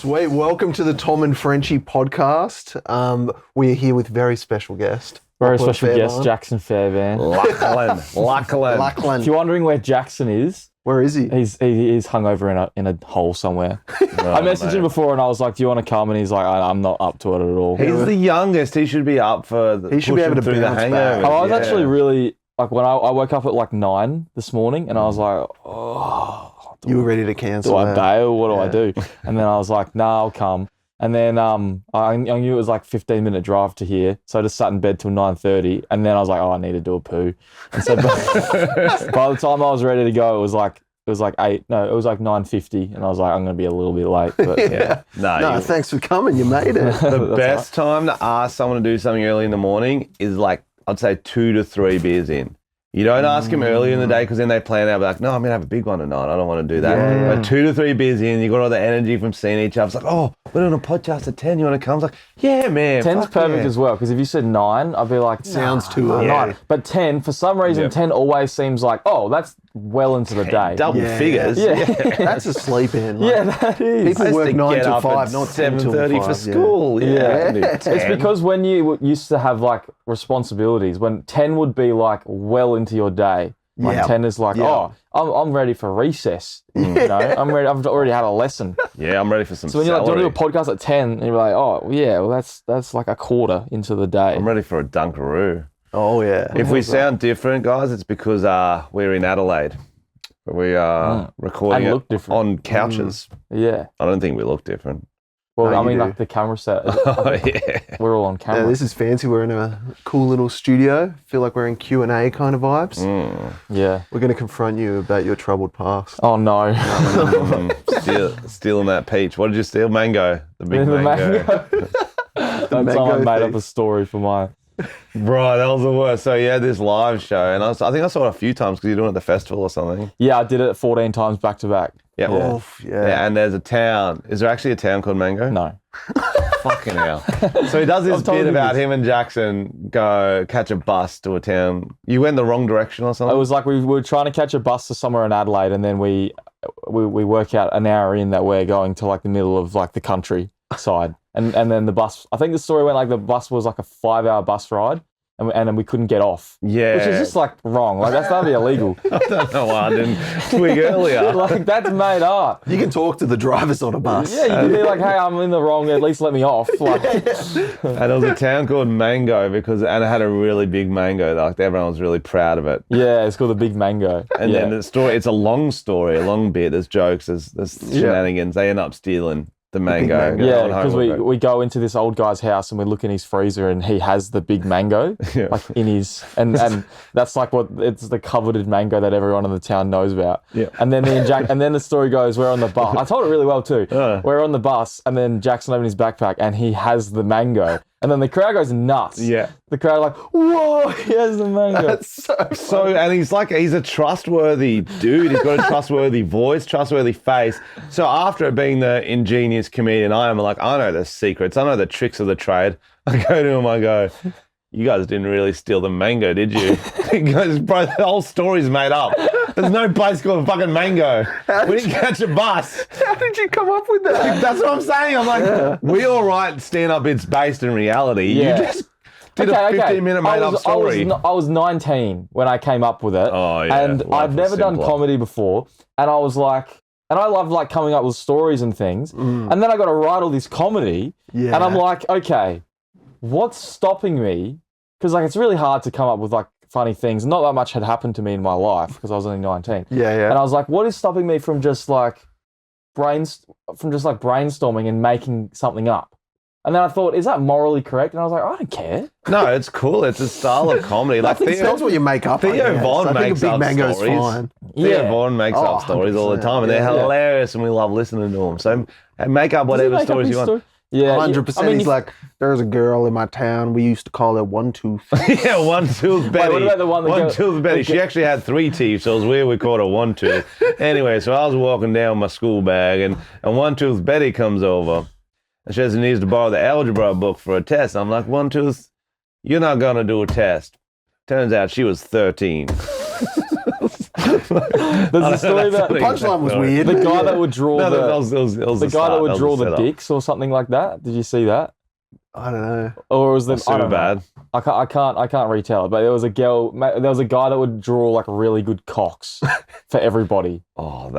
Sweet. Welcome to the Tom and Frenchy podcast. We're here with very special guest. Very Lachlan special Fairbairn. guest, Jackson Fairbairn. Lachlan. If you're wondering where Jackson is, Where is he? he is hungover in a hole somewhere. I messaged him before and I was like, "Do you want to come?" And he's like, "I'm not up to it at all." He's the youngest. He should be up for the He should be able to through the bounce hangover. back. I was actually really like when I woke up at like 9 this morning and I was like, "Oh, You were ready to cancel do I that. bail? What do I do?" And then I was like, "Nah, I'll come." And then I knew it was like 15-minute drive to here, so I just sat in bed till 9:30. And then I was like, "Oh, I need to do a poo." And so by the time I was ready to go, it was like 9:50, and I was like, I'm going to be a little bit late. But Yeah. No, No, thanks for coming. You made it. the best time to ask someone to do something early in the morning is like, I'd say 2 to 3 beers in. You don't ask them earlier in the day because then they plan out like, no, I'm going to have a big one tonight. I don't want to do that. Yeah. But 2 to 3 beers in, you got all the energy from seeing each other. It's like, oh, we're doing a podcast at 10. You want to come? It's like, yeah, man. 10's fuck perfect yeah. as well, because if you said 9, I'd be like, Sounds too early. 9. But 10, for some reason, Yep. 10 always seems like, oh, that's well into the day. Double Yeah. figures. Yeah. That's a sleep in. Like, Yeah, that is. People I used work to 9 get till up 5, at not 10 till 7:30 5. for school. Yeah. Yeah. I can do It's 10. because when you used to have like responsibilities, when 10 would be like well into your day. Like Yeah. 10 is like, Yeah. oh, I'm ready for recess. You know, I'm ready. I've already had a lesson. Yeah, I'm ready for some So when you're like, do you celery. want to do a podcast at 10? And you're like, oh, yeah, well, that's like a quarter into the day. I'm ready for a Dunkaroo. Oh, yeah. If we sound different, guys, it's because we're in Adelaide. We are recording And look it different. on couches. Yeah. I don't think we look different. Well, No, I you mean, do. like the camera set, Oh, yeah. we're all on camera. Yeah, this is fancy. We're in a cool little studio. Feel like we're in Q&A kind of vibes. Yeah. We're going to confront you about your troubled past. Oh, no. Stealing that peach. What did you steal? Mango. The big The mango. That's mango how I made up thief. a story for mine. Bro, that was the worst. So you had this live show, and I think I saw it a few times because you're doing it at the festival or something. Yeah, I did it 14 times back to back. Yeah. Oh, Yeah, and there's a town. Is there actually a town called Mango? No. Fucking hell. So he does this I've told bit you about this. him and Jackson go catch a bus to a town. You went the wrong direction or something? It was like we were trying to catch a bus to somewhere in Adelaide, and then we work out an hour in that we're going to like the middle of like the countryside. And then the bus, I think the story went like the bus was like a 5-hour bus ride. And then we couldn't get off. Yeah. Which is just like wrong. Like that'd be illegal. I don't know why I didn't twig earlier. Like that's made up. You can talk to the drivers on a bus. Yeah, you can be like, hey, I'm in the wrong. At least let me off. Like, And there was a town called Mango and it had a really big mango. Like everyone was really proud of it. yeah, it's called the Big Mango. And yeah. then the story, it's a long story, a long bit. There's jokes, there's shenanigans. They end up stealing the mango. mango. Yeah, Going home because with it. we go into this old guy's house and we look in his freezer and he has the big mango, Yeah. like in his, and that's like it's the coveted mango that everyone in the town knows about. Yeah. And then and then the story goes, we're on the bus. I told it really well too. We're on the bus and then Jackson opened his backpack and he has the mango. And then the crowd goes nuts. Yeah. The crowd are like, whoa, he has the mango. That's So, and he's a trustworthy dude. He's got a trustworthy voice, trustworthy face. So after being the ingenious comedian I am, like, I know the secrets. I know the tricks of the trade. I go to him, I go, you guys didn't really steal the mango, did you? He goes, bro, the whole story's made up. There's no place called fucking Mango. We didn't catch a bus. How did you come up with that? That's what I'm saying. I'm like, we all write stand-up bits based in reality. Yeah. You just did a 15-minute made-up story. I was 19 when I came up with it. Oh, yeah. And Life I'd was never done simpler. comedy before. And I was like, and I love like coming up with stories and things. And then I got to write all this comedy. Yeah. And I'm like, okay, what's stopping me? Because like it's really hard to come up with like funny things. Not that much had happened to me in my life because I was only 19. Yeah. And I was like, what is stopping me from just like brainstorming and making something up? And then I thought, is that morally correct? And I was like, I don't care. No, it's cool. It's a style of comedy. Like Depends what you make up. I Theo guess. Von I think makes a big up mango's stories. fine. Theo Von makes Oh, up stories all the 100%. time, and they're Yeah. hilarious, and we love listening to them. So make up Does he whatever make up stories his you want. story? Yeah, 100%. I mean, He's like, there's a girl in my town. We used to call her One Tooth. Yeah, One Tooth Betty. what about the one that One goes- Tooth Betty. She actually had 3 teeth, so it was weird we called her One Tooth. Anyway, so I was walking down my school bag, and One Tooth Betty comes over, and she says she needs to borrow the algebra book for a test. I'm like, One Tooth, you're not going to do a test. Turns out she was 13. There's a story about The punchline was weird. the guy that would draw No, the the guy that would draw the dicks or something like that. Did you see that? I don't know. Or was the Super I don't know. bad. I can't retell it, but there was a guy that would draw like really good cocks for everybody. Maybe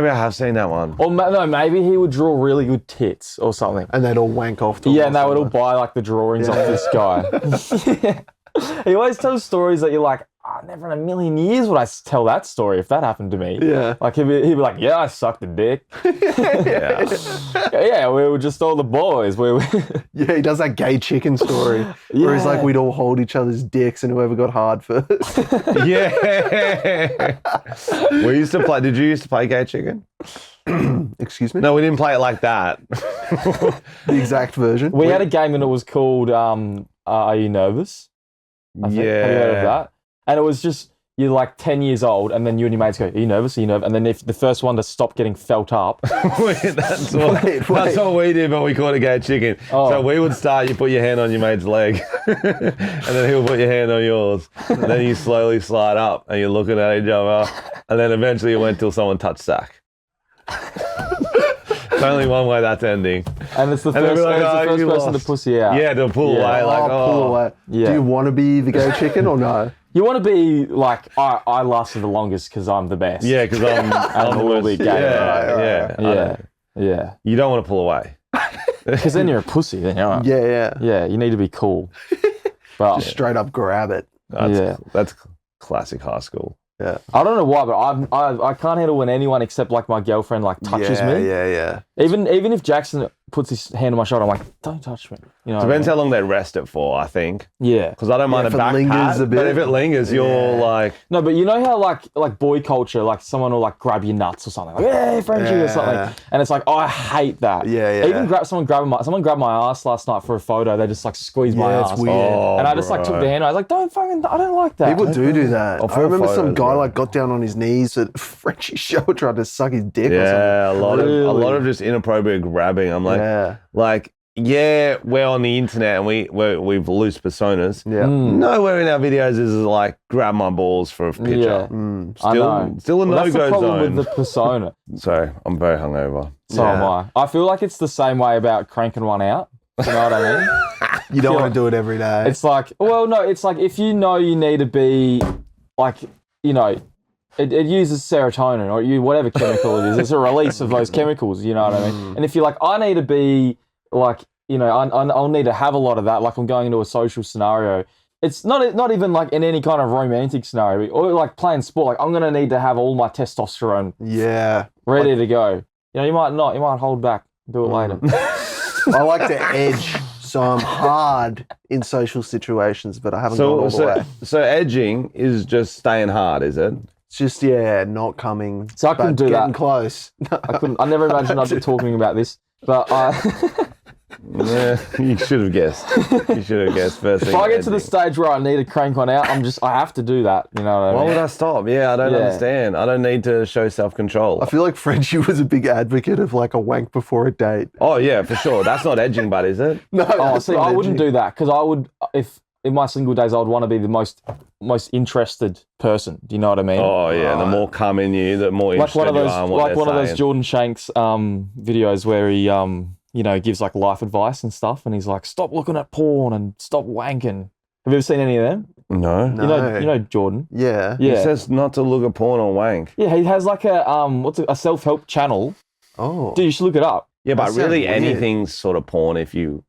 I have seen that one. Or no, maybe he would draw really good tits or something. And they'd all wank off to him. Yeah, or and they would all something. buy like the drawings off this guy. He always tells stories that you're like, never in a million years would I tell that story if that happened to me. Yeah. Like he'd be like, yeah, I sucked a dick. Yeah. Yeah, we were just all the boys. Yeah, he does that gay chicken story where he's like, we'd all hold each other's dicks and whoever got hard first. Yeah. Did you used to play gay chicken? Excuse me? No, we didn't play it like that. The exact version. We had a game and it was called Are You Nervous? I think. Yeah. Have you heard of that? And it was just, you're like 10 years old, and then you and your mates go, are you nervous? Are you nervous? And then if the first one to stop getting felt up. That's what we did, but we called it gay chicken. Oh. So we would start, you put your hand on your mate's leg, and then he'll put your hand on yours. And then you slowly slide up, and you're looking at each other, and then eventually it went till someone touched sack. It's only one way that's ending. And it's the And they'd first, be like, and it's "Oh, the first you person lost." to pussy out. Yeah, to pull Yeah. away. Like, pull away. Yeah. Do you want to be the gay chicken or no? You want to be like, I lasted the longest because I'm the best. Yeah, because I'm a little bit gay. Yeah. Yeah. You don't want to pull away. Because then you're a pussy. Then you're Yeah. you need to be cool. But Just straight up grab it. That's classic high school. Yeah. I don't know why, but I can't handle when anyone except like my girlfriend like touches me. Yeah. Even if Jackson puts his hand on my shoulder, I'm like, don't touch me. You know. Depends how long they rest it for, I think. Yeah. Because I don't mind if a it back lingers pat, a bit. but if it lingers, you're like... No, but you know how like boy culture, like someone will like grab your nuts or something, like hey Frenchy or something, and it's like I hate that. Yeah. Even someone grabbed my ass last night for a photo. They just like squeezed my Yeah, ass. it's weird. And I just like took the hand. I was like, I don't like that. People do that. Or I remember photos, some guy yeah. like got down on his knees at Frenchy's show tried to suck his dick or Yeah, a lot Really? of just inappropriate grabbing. I'm something. like, we're on the internet and we've loose personas. Yeah. Nowhere in our videos is like grab my balls for a picture. Yeah. Mm. I know. Still a Well, that's the no-go problem zone. with the persona. Sorry, I'm very hungover. So Yeah. am I. I feel like it's the same way about cranking one out. You know what I mean? You don't want to do it every day. It's like, well, no, it's like if you know you need to be, like, you know, it uses serotonin or whatever chemical it is. It's a release of those chemicals, you know what I mean? And if you're like, I need to be, like, you know, I'll need to have a lot of that, like I'm going into a social scenario. It's not even like in any kind of romantic scenario or like playing sport. Like I'm going to need to have all my testosterone yeah. ready to go. You know, you might not. You might hold back. Do it later. I like to edge, so I'm hard in social situations, but I haven't gone all the way. So edging is just staying hard, is it? It's just, not coming. So I couldn't but do getting that. close. I never imagined I'd be talking about this, but Yeah, you should have guessed. You should have guessed first thing. if I get to the edging. stage where I need to crank one out, I have to do that. You know what I Why mean? would I stop? Yeah, I don't Yeah. understand. I don't need to show self-control. I feel like Frenchy was a big advocate of like a wank before a date. Oh yeah, for sure. That's not edging, but is it? No, Oh, that's see, not I wouldn't edgy. do that because I would, if in my single days, I would want to be the most interested person. Do you know what I mean? Oh yeah, the more come in you, the more like interested one of you those, are in what like they're one of those saying. Jordan Shanks videos where he you know, gives like life advice and stuff, and he's like, stop looking at porn and stop wanking. Have you ever seen any of them? No. No. You know Jordan. Yeah. He Yeah. says not to look at porn or wank. Yeah, he has like a self-help channel. Oh. Dude, you should look it up. Yeah, but That really sounds weird. anything's sort of porn if you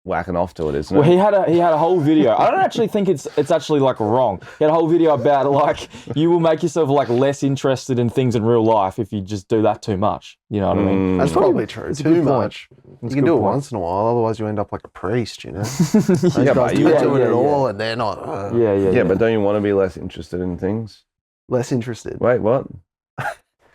whacking off to it, isn't Well, it? he had a whole video. I don't actually think it's actually like wrong. He had a whole video about like you will make yourself like less interested in things in real life if you just do that too much. You know what I mean? That's probably true. a Too good point. much. You That's a can good do it point. once in a while, otherwise you end up like a priest, you know? Those Yeah, guys but do you- it yeah, all and they're not Yeah, Yeah, but don't you want to be less interested in things? less interested. Wait, what?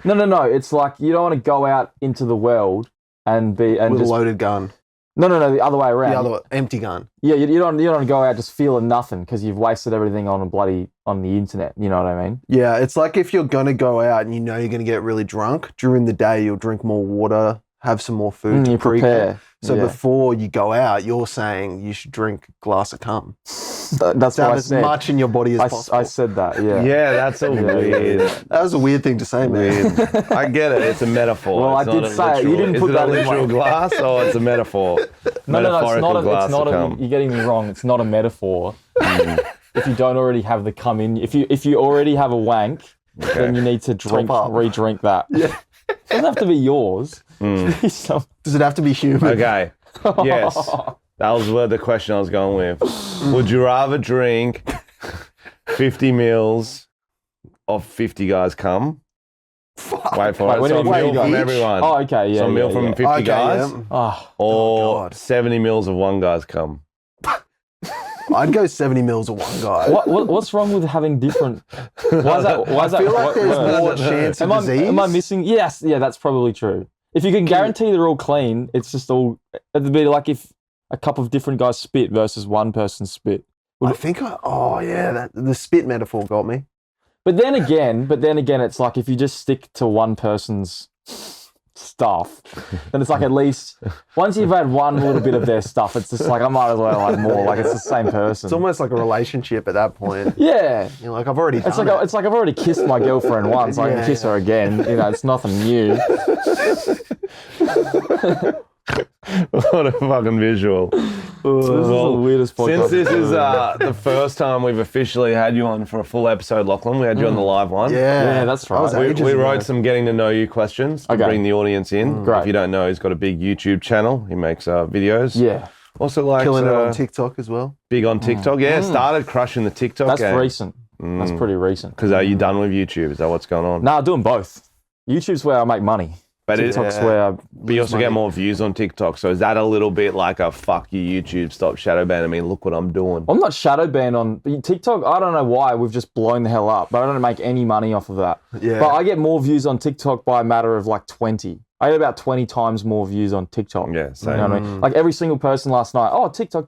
No. It's like you don't want to go out into the world and be and With a just loaded gun. no, the other way around. The other empty gun. Yeah, you don't want to go out just feeling nothing because you've wasted everything on the internet. You know what I mean? Yeah, it's like if you're going to go out and you know you're going to get really drunk, during the day you'll drink more water, have some more food to You prepare. So Yeah. before you go out, you're saying you should drink a glass of cum. That's to what have I as said. much in your body as I possible. said that, yeah. Yeah, that's a weird. That was a weird thing to say, man. Weird. I get it. It's a metaphor. Well, it's I not did a say it. You literal- didn't is put it that a in literal my- glass or it's a metaphor? No, Metaphorical glass it's not to come. you're getting me wrong. It's not a metaphor. If you don't already have the cum in, if you already have a wank, then you need to up. re-drink that. Yeah. It doesn't have to be yours. Does it have to be human? Okay. Yes. That was the question I was going with. Would you rather drink 50 mils of 50 guys cum? Wait for Wait, it. what do So you a mean, meal 50 from each? everyone. Oh, okay, yeah. So a meal yeah, from yeah. 50 Okay, guys yeah. Oh, or God. 70 mils of one guy's cum. I'd go 70 mils of one guy. what's wrong with having different? Why is that? Why is I that? feel like what- there's what- more chance of Am disease. I missing? Yes, yeah, that's probably true. If you can guarantee they're all clean, it's just all. It'd be like if a couple of different guys spit versus one person's spit. I think the spit metaphor got me. But then again, it's like if you just stick to one person's stuff, then it's like at least once you've had one little bit of their stuff, it's just like I might as well have more. Like it's the same person. It's almost like a relationship at that point. Yeah. You're like, I've already done It's like it. It's like I've already kissed my girlfriend once. I can kiss her again. You know, it's nothing new. What a fucking visual. This is the weirdest podcast. Since this is the first time we've officially had you on for a full episode, Lachlan, we had you on the live one. Yeah, that's That was right. ages We ago. wrote some getting to know you questions to Okay. bring the audience in. Great. If you don't know, he's got a big YouTube channel. He makes videos. Yeah, Also like killing it on TikTok as well. big on TikTok. Yeah, started crushing the TikTok that's game. recent. That's pretty recent. Because are you done with YouTube? Is that what's going on? Nah, doing both. YouTube's where I make money. But TikTok's where I But you also get more views on TikTok. So is that a little bit like a fuck you, YouTube, stop shadow ban? I mean, look what I'm doing. I'm not shadow banned on TikTok. I don't know why we've just blown the hell up, but I don't make any money off of that. Yeah. But I get more views on TikTok by a matter of like 20. I get about 20 times more views on TikTok. Yeah, same. You know what I mean? Like every single person last night, oh, TikTok.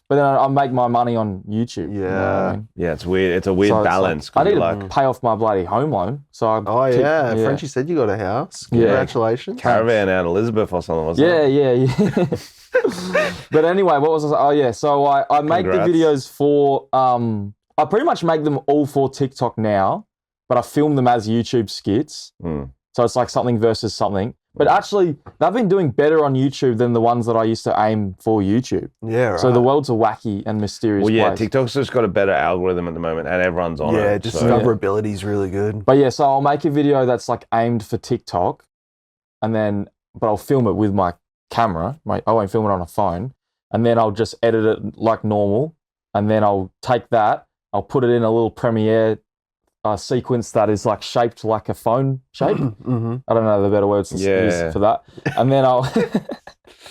But then I make my money on YouTube. You know what I mean? Yeah, it's weird. It's a weird So it's balance. like, I 'cause need you're to pay off my bloody home loan. So I Oh keep- yeah, Frenchy said you got a house. Yeah. Congratulations. caravan out Elizabeth or something, wasn't it? Yeah. But anyway, what was I saying? Oh yeah, so I make Congrats. the videos for I pretty much make them all for TikTok now, but I film them as YouTube skits. So it's like something versus something. But actually, they've been doing better on YouTube than the ones that I used to aim for YouTube. Yeah, right. So the world's a wacky and mysterious Well, yeah, place. TikTok's just got a better algorithm at the moment, and everyone's on it. yeah, just so- discoverability is really good. But yeah, so I'll make a video that's like aimed for TikTok, but I'll film it with my camera. I won't film it on a phone, and then I'll just edit it like normal, and then I'll take that, I'll put it in a little Premiere sequence that is like shaped like a phone shape. Mm-hmm. I don't know the better words to Yeah. use for that. And then I'll,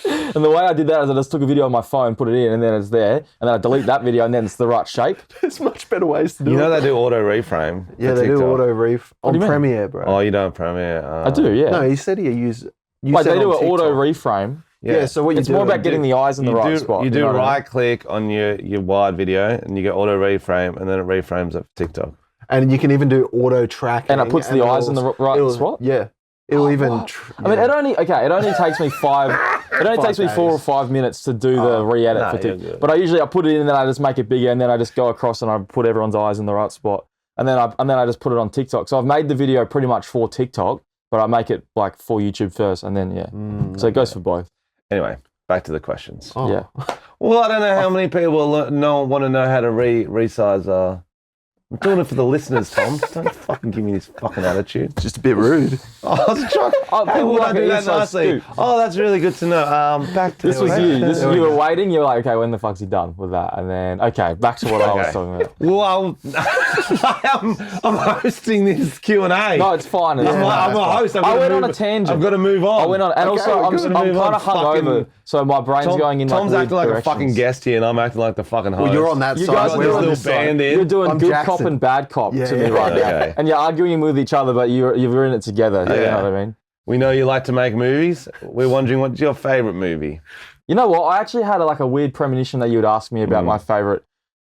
and the way I did that is I just took a video on my phone, put it in, and then it's there, and then I delete that video, and then it's the right shape. There's much better ways to do You know it. they do auto reframe. Yeah, for they do TikTok. auto ref do on you mean? Premiere, bro. Oh, you don't Premiere. I do, yeah. No, he said he use. You Wait, said they do on an auto TikTok. reframe. Yeah, so what you It's do? more about getting the eyes in the right do, spot. You do know what I mean? right click on your wide video, and you get auto reframe, and then it reframes it for TikTok. And you can even do auto tracking. And it puts the eyes in the right it'll- spot? Yeah. It'll even. wow. I mean, it only takes me It only 5 takes me 4 or days. 5 minutes to do the re-edit no, for you're TikTok. good. But I put it in, and then I just make it bigger, and then I just go across and I put everyone's eyes in the right spot, and then I just put it on TikTok. So I've made the video pretty much for TikTok, but I make it like for YouTube first, and then so it goes for both. Anyway, back to the questions. Oh. Yeah. Well, I don't know how many people want to know how to resize. I'm doing it for the listeners, Tom. Don't fucking give me this fucking attitude. Just a bit rude. Oh, I was trying. Oh, How people would I like do an that inside nicely? scoop. Oh, that's really good to know. Back to This was you. There we You go. were waiting. You were like, okay, when the fuck's he done with that? And then, okay, back to what I was Okay. talking about. Well, I'm hosting this Q&A. No, it's fine. It's I'm fine. a host. I went on a tangent. I've got to move on. I went on, and Okay, also I'm we've gotta kind move of on. hungover, so my brain's going in like Tom's weird acting like directions. a fucking guest here, and I'm acting like the fucking host. Well, you're on that You side. guys Got are We're this on little this side. band in. You're doing I'm good Jackson. cop and bad cop Yeah, to me yeah, right now, okay. and you're arguing with each other, but you're in it together. You Yeah. know what I mean? We know you like to make movies. We're wondering what's your favorite movie? You know what? I actually had a weird premonition that you would ask me about my favorite.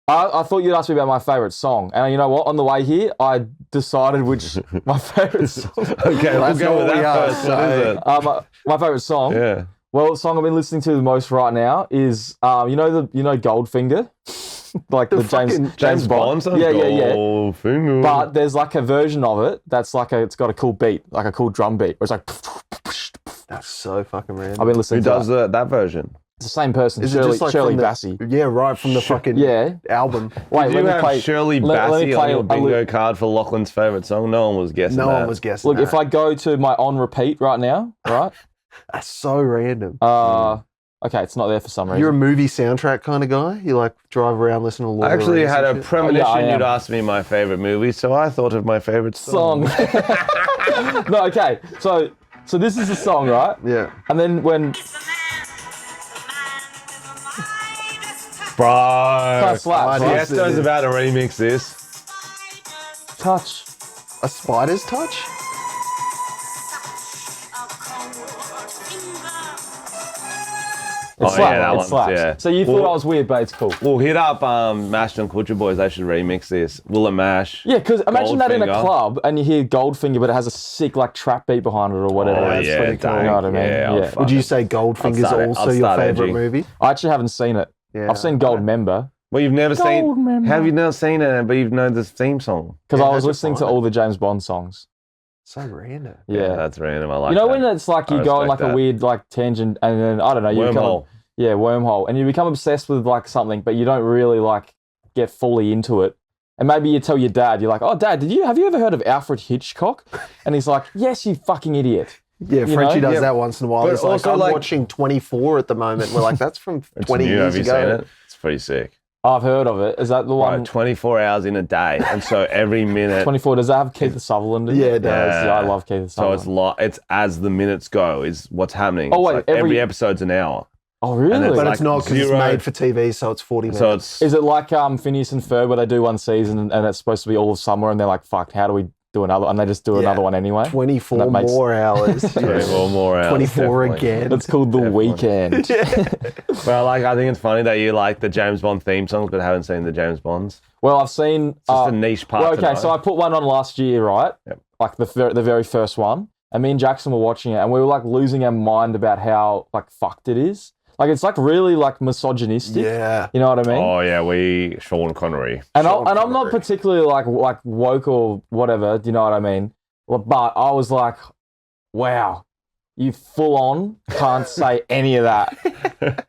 I thought you'd ask me about my favorite song, and you know what? On the way here, I decided which my favorite song. Okay, we'll That's go with all we that are, first. What is it? My favorite song. Yeah. Well, the song I've been listening to the most right now is you know Goldfinger. like the James Bond. song? Yeah. Goldfinger. But there's like a version of it that's like it's got a cool beat, like a cool drum beat, where it's like. That's so fucking random. I've been listening Who to does that version? It's the same person, Is it just like Shirley from the- Bassey. Yeah, right, from the fucking Wait, album. Did let you me have play Shirley let me Bassey play on your a bingo card for Lachlan's favourite song? No one was guessing No that. one was guessing Look, that. if I go to my on repeat right now, right? That's so random. Okay, it's not there for some reason. You're a movie soundtrack kind of guy? You like drive around, listen to Lord I of the actually Rings had and a shit? premonition I am. you'd ask me my favourite movie, so I thought of my favourite song. No, okay. So this is the song, right? Yeah. And then when Bro. slaps, Oh, right? Tiesto's about to remix this. Touch. A spider's touch? It Oh, slaps. yeah, that It one's, slaps. yeah. So you thought Well- I was weird, but it's cool. Well, hit up Mashed and Culture Boys. They should remix this. Will it mash? Yeah, because imagine that in a Goldfinger. club and you hear Goldfinger, but it has a sick like trap beat behind it or whatever. Oh, It's yeah, pretty cool. You know what I mean? yeah, I'll Would you say Goldfinger's I'll also start your favorite edging. movie? I actually haven't seen it. Yeah. I've seen Gold Member Well, you've never Gold seen. member. Have you not seen it? But you've known this theme song. because Yeah, I was how'd you listening to find it? all the James Bond songs. So random. Yeah. That's random. I like. You know that. when it's like you I go on respect like a that. weird like tangent and then I don't know you become Wormhole. wormhole and you become obsessed with like something but you don't really like get fully into it and maybe you tell your dad you're like, oh dad, have you ever heard of Alfred Hitchcock? And he's like, yes, you fucking idiot. Yeah, Frenchy know? does Yeah. that once in a while. But He's like, also, I'm like- watching 24 at the moment. We're like, that's from It's 20 new. years Have you ago. seen it? It's pretty sick. I've heard of it. Is that the Right, one? 24 hours in a day, and so every minute. 24. Does that have Keith Sutherland in Yeah, it? it does. Yeah, I love Keith So Sutherland. it's as the minutes go is what's happening. Oh, It's wait, like every- every episode's an hour. Oh, really? and it's But like it's not because it's zero- made for TV, so it's 40 minutes. So it's Is it like Phineas and Ferb where they do one season and it's supposed to be all of summer and they're like, fuck, how do we do another? And they just do another one anyway. 24 That makes- more hours. 24 more hours. 24 definitely. again. It's called The Definitely. Weekend. But I think it's funny that you like the James Bond theme songs, but haven't seen the James Bonds. Well, I've seen. It's just a niche part. Well, to okay, know. so I put one on last year, right? Yep. Like the very first one, and me and Jackson were watching it, and we were like losing our mind about how like fucked it is. Like it's like really like misogynistic. Yeah. You know what I mean? Oh yeah, Sean Connery. and Sean I'm not Connery. particularly like woke or whatever. Do you know what I mean? But I was like, wow. You full on can't say any of that.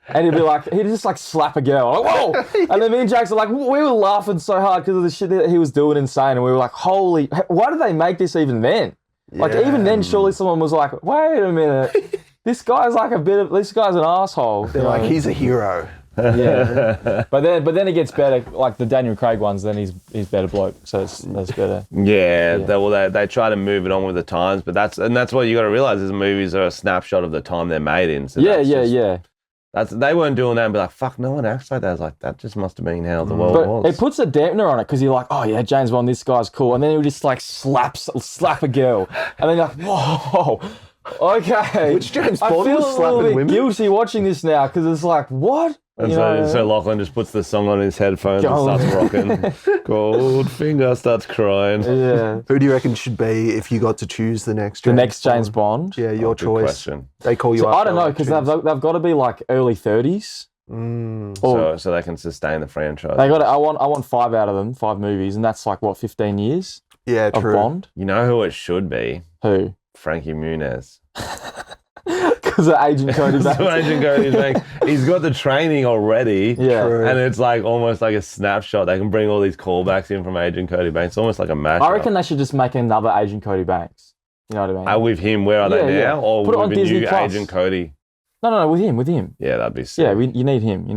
And he'd be like, he'd just like slap a girl. Like, whoa! And then me and Jackson, like, we were laughing so hard because of the shit that he was doing insane. And we were like, holy, why did they make this even then? Like, Yeah. even then, surely someone was like, wait a minute. This guy's like this guy's an asshole. They're like, he's a hero. Yeah. But then it gets better. Like the Daniel Craig ones, then he's better bloke. So that's better. Yeah, they try to move it on with the times, but that's what you got to realize is movies are a snapshot of the time they're made in. So Yeah, that's just- yeah. They weren't doing that and be like, fuck, no one acts like that. I was like, that just must have been how the world But was. it puts a dampener on it because you're like, oh yeah, James Bond, this guy's cool, and then he would just like slap a girl, and then you're like, whoa, okay. Which James I Bond feel was a little slapping bit women? guilty watching this now because it's like, what? And You so, know? so Lachlan just puts the song on his headphones Gold. and starts rocking. Goldfinger starts crying. Yeah. Who do you reckon should be if you got to choose the next The next James Bond. Yeah, your Good choice. question. They call you So up. I don't they're know like, because choose. they've got to be like early 30s. Or So they can sustain the franchise. they got. I want 5 out of them, 5 movies, and that's like what 15 years Yeah, of true. Bond. You know who it should be? Who? Frankie Muniz. Because of Agent Cody So Banks. Agent Cody's like, he's got the training already. Yeah. True. And it's like almost like a snapshot. They can bring all these callbacks in from Agent Cody Banks. It's almost like a mashup. I reckon they should just make another Agent Cody Banks. You know what I mean? Are with him, where are they Yeah, now? yeah. Or Put it on with a Disney new Plus. Agent Cody? No, with him. Yeah, that'd be sick. Yeah, you need him.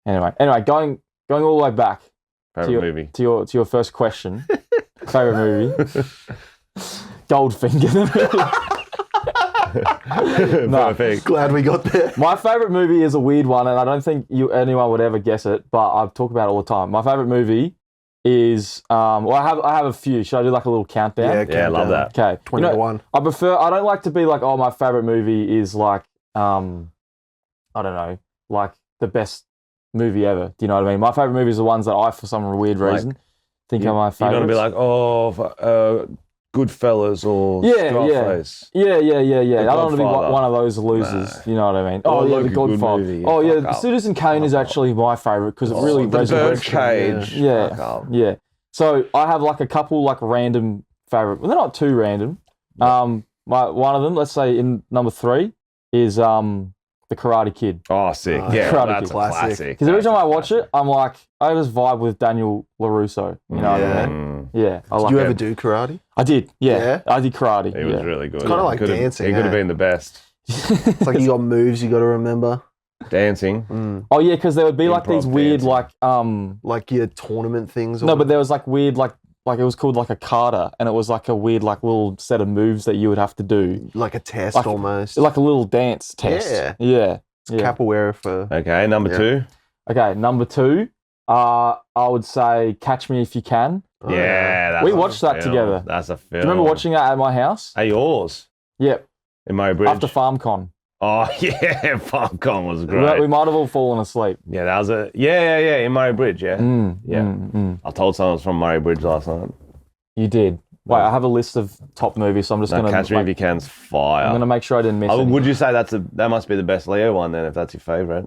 Anyway, going all the way back Favorite movie. to your first question. Favorite movie. Goldfinger. No. Perfect. Glad we got there. My favorite movie is a weird one, and I don't think anyone would ever guess it, but I've talked about it all the time. My favorite movie is I have a few. Should I do like a little countdown? Yeah, I love that. Okay. 20 to 1. I don't like to be like, oh, my favorite movie is like, I don't know, like the best movie ever. Do you know what I mean? My favorite movies are the ones that I, for some weird reason, think are my You're favorites. going to be like, Goodfellas or Yeah, Scarface. Yeah. I don't want to be Godfather. one of those losers. You know what I mean? Oh, Or yeah, like the a good Godfather. movie. Oh, yeah, Fuck up. Citizen Kane is actually my favourite because it really the resonates. Birdcage. Yeah, Fuck up. yeah. So I have like a couple like random favourite. Well, they're not too random. One of them, let's say in number 3, is The Karate Kid. Oh, sick. Yeah, Karate that's Kid. a classic. Because every time I watch it, I'm like, I just vibe with Daniel LaRusso. You know what I mean? Yeah, I like Did you it. ever do karate? I did. Yeah, Yeah? I did karate. He was really good. It's kinda like Could've- dancing, He could have eh? been the best. It's like you got moves you got to remember. Dancing. Oh yeah, because there would be like these Improv weird dancing. Like your tournament things. Or no, but there was like weird like it was called like a kata, and it was like a weird like little set of moves that you would have to do, like a test like- almost. like a little dance test. Yeah. Yeah. Capoeira for. Okay, number Yeah. 2. Okay, number 2, I would say Catch Me If You Can. Oh, Yeah, that's We a watched that film. together. That's a film. Do you remember watching that at my house? Hey, yours Yep. in Murray Bridge. After FarmCon. Oh yeah, Falcon was We great. might have all fallen asleep. Yeah, that was a yeah in Murray Bridge. Yeah, Yeah. I told someone it was from Murray Bridge last night. You did. Wait, I have a list of top movies, so I'm just No, gonna Catch Me If You Can's fire. I'm gonna make sure I didn't miss Oh, any. would you say that must be the best Leo one then, if that's your favorite?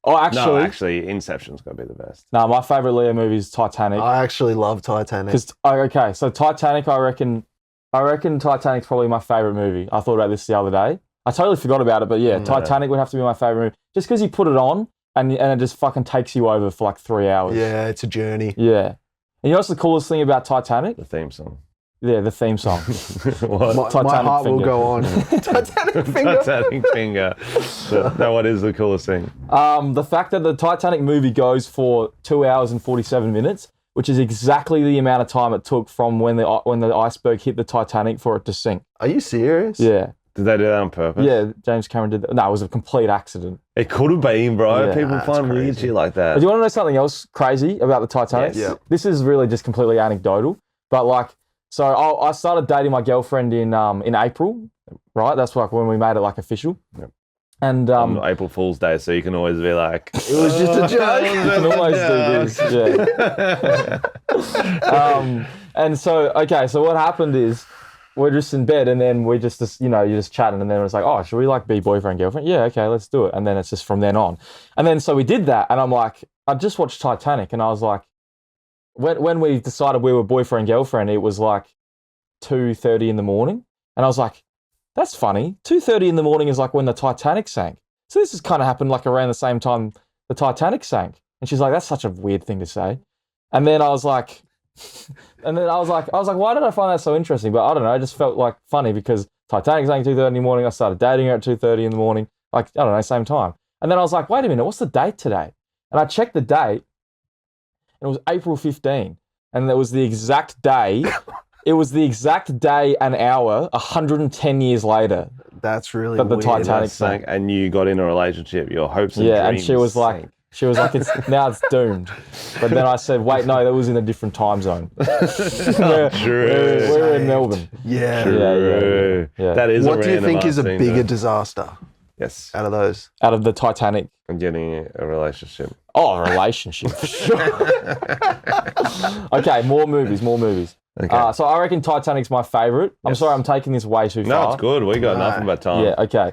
Oh, No, actually, actually, Inception's got to be the best. no, my favorite Leo movie is Titanic. I actually love Titanic. Because okay, so Titanic, I reckon Titanic's probably my favorite movie. I thought about this the other day. I totally forgot about it, but yeah, Titanic would have to be my favorite movie. Just because you put it on and it just fucking takes you over for like 3 hours. Yeah, it's a journey. Yeah. And you know what's the coolest thing about Titanic? The theme song. Yeah, the theme song. What? My Titanic heart will finger. go on. Titanic finger. Titanic finger. No, what is the coolest thing? The fact that the Titanic movie goes for 2 hours and 47 minutes, which is exactly the amount of time it took from when the iceberg hit the Titanic for it to sink. Are you serious? Yeah. Did they do that on purpose? Yeah, James Cameron did that. No, it was a complete accident. It could have been, bro. Yeah, People that's find weird crazy. shit like that. But do you want to know something else crazy about the Titanic? Yes. Yeah. This is really just completely anecdotal, but like, so I started dating my girlfriend in April, right? That's like when we made it like official. Yep. And On April Fool's Day, so you can always be like, It was just a joke. you can always do this, yeah. And so, okay, so what happened is we're just in bed and then we just you're just chatting and then it's like, oh, should we like be boyfriend, girlfriend? Yeah, okay, let's do it. And then it's just from then on. And then so we did that and I'm like, I just watched Titanic and I was like, when we decided we were boyfriend, girlfriend, it was like 2:30 in the morning. And I was like, that's funny. 2:30 in the morning is like when the Titanic sank. So this has kind of happened like around the same time the Titanic sank. And she's like, that's such a weird thing to say. And then I was like, why did I find that so interesting? But I don't know, it just felt like funny because Titanic sank 2:30 in the morning. I started dating her at 2:30 in the morning. Like, I don't know, same time. And then I was like, wait a minute, what's the date today? And I checked the date and it was April 15. And it was the exact day. It was the exact day and hour 110 years later. That's really But the weird. Titanic sank, and you got in a relationship, your hopes and Yeah, and dreams she was like, sank. now it's doomed. But then I said, wait, no, that was in a different time zone. We're in Melbourne. Yeah. True. Yeah. That is What a do you random think is a ass thing, bigger though. disaster Yes, out of those? Out of the Titanic. I'm getting a relationship. Oh, a relationship. Okay, more movies. Okay. So I reckon Titanic's my favourite. I'm Yes. sorry, I'm taking this way too No, far. it's good. We got No. nothing but time. Yeah, okay.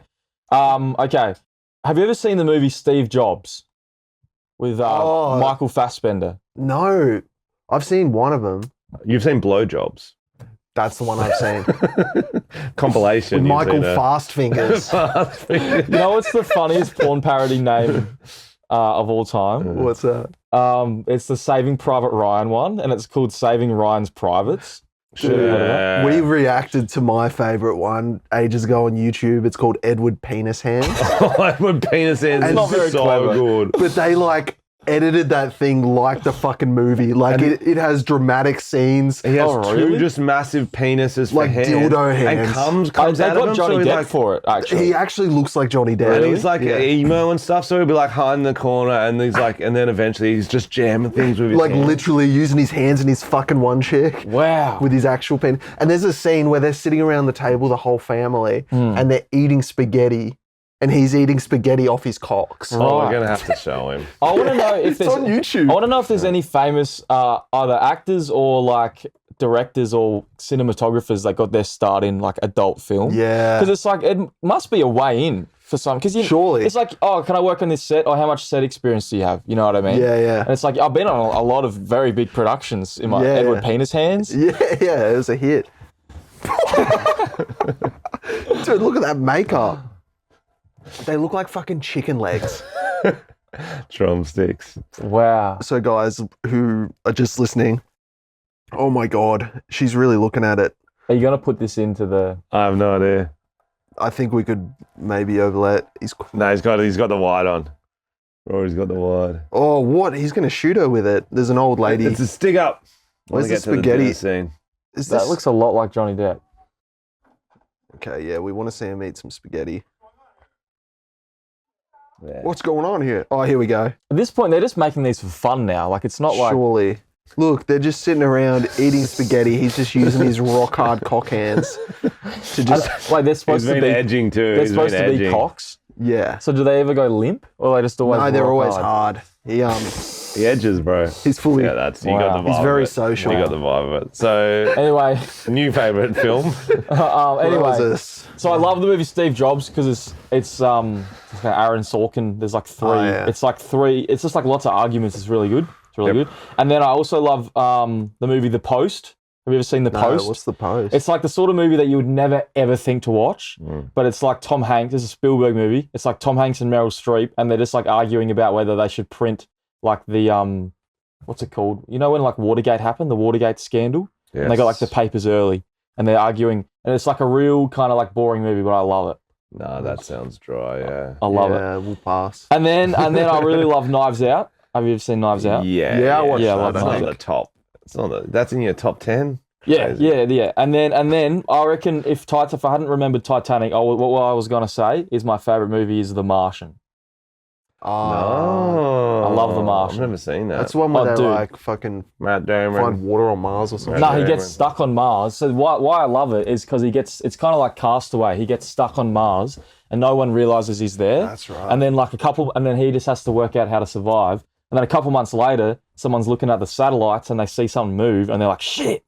Okay. Have you ever seen the movie Steve Jobs with Oh. Michael Fassbender? No. I've seen one of them. You've seen Blowjobs. That's the one I've seen. Compilation. With you've Michael seen it. Fast Fingers. You know what's the funniest porn parody name of all time? What's that? It's the Saving Private Ryan one, and it's called Saving Ryan's Privates. Yeah. We reacted to my favourite one ages ago on YouTube. It's called Edward Penis Hands. Edward Penis Hands And is not very so clever. good. But they like edited that thing like the fucking movie. Like it has dramatic scenes. He has Oh, two really? just massive penises for Like hands. dildo And hands. comes They out of got him. Johnny so he's Depp like, for it, actually. He actually looks like Johnny Depp. and he's like Yeah. emo and stuff, so he'll be like hiding in the corner, and he's like, and then eventually he's just jamming things with his Like hands. literally using his hands and his fucking one chick. Wow. With his actual pen. And there's a scene where they're sitting around the table, the whole family, and they're eating spaghetti. And he's eating spaghetti off his cocks. Oh, Right. we're gonna have to show him. I want to know if It's there's on YouTube. I want to know if there's any famous either actors or like directors or cinematographers that got their start in like adult film. Yeah. Because it's like, it must be a way in for some. Because Surely. it's like, oh, can I work on this set? Or how much set experience do you have? You know what I mean? Yeah. And it's like, I've been on a lot of very big productions in my Edward Penis hands. Yeah, it was a hit. Dude, look at that makeup. They look like fucking chicken legs. Drumsticks. Wow. So guys who are just listening, oh my God, she's really looking at it. Are you going to put this into the... I have no idea. I think we could maybe overlay it. No, he's got the wide on. Rory's got the wide. Oh, what? He's going to shoot her with it. There's an old lady. It's a stick up. Where's the Wanna get to the spaghetti? dinner scene. Is That this... looks a lot like Johnny Depp. Okay, yeah, we want to see him eat some spaghetti. Yeah. What's going on here? Oh, here we go. At this point, they're just making these for fun now. Like, it's not like... Surely. Look, they're just sitting around eating spaghetti. He's just using his rock hard cock hands to just... Like, they're supposed He's to been be... edging too. They're He's been supposed to be edging. cocks. Yeah. So do they ever go limp? Or are they just always No, they're rock always hard? hard. He edges, bro. He's fully... Yeah, that's you Wow. got the vibe. He's very of it. social. You got the vibe of it. So, Anyway, new favorite film. anyway, Wowzers. so I love the movie Steve Jobs because it's Aaron Sorkin. There's like three. Oh, yeah. It's like three. It's just like lots of arguments. It's really good. It's really good. And then I also love the movie The Post. Have you ever seen The Post? What's The Post? It's like the sort of movie that you would never ever think to watch, but it's like Tom Hanks. It's a Spielberg movie. It's like Tom Hanks and Meryl Streep, and they're just like arguing about whether they should print like the what's it called? You know when like Watergate happened, the Watergate scandal, and they got like the papers early, and they're arguing, and it's like a real kind of like boring movie, but I love it. No, that sounds dry. Yeah. I love it. Yeah, we'll pass. And then I really love Knives Out. Have you ever seen Knives Out? Yeah, I watched Yeah, I that. love It's I not think. the top. It's not the. That's in your top 10. Yeah. And then I reckon if I hadn't remembered Titanic, what I was gonna say is my favorite movie is The Martian. Oh. I love The Martian. I've never seen that. That's one where Oh, they dude. like fucking Matt Damon. find water on Mars or something. No, Right. he gets Damon. stuck on Mars. So why I love it is because it's kind of like Castaway. He gets stuck on Mars and no one realizes he's there. That's right. And then and then he just has to work out how to survive. And then a couple months later, someone's looking at the satellites and they see something move and they're like, shit,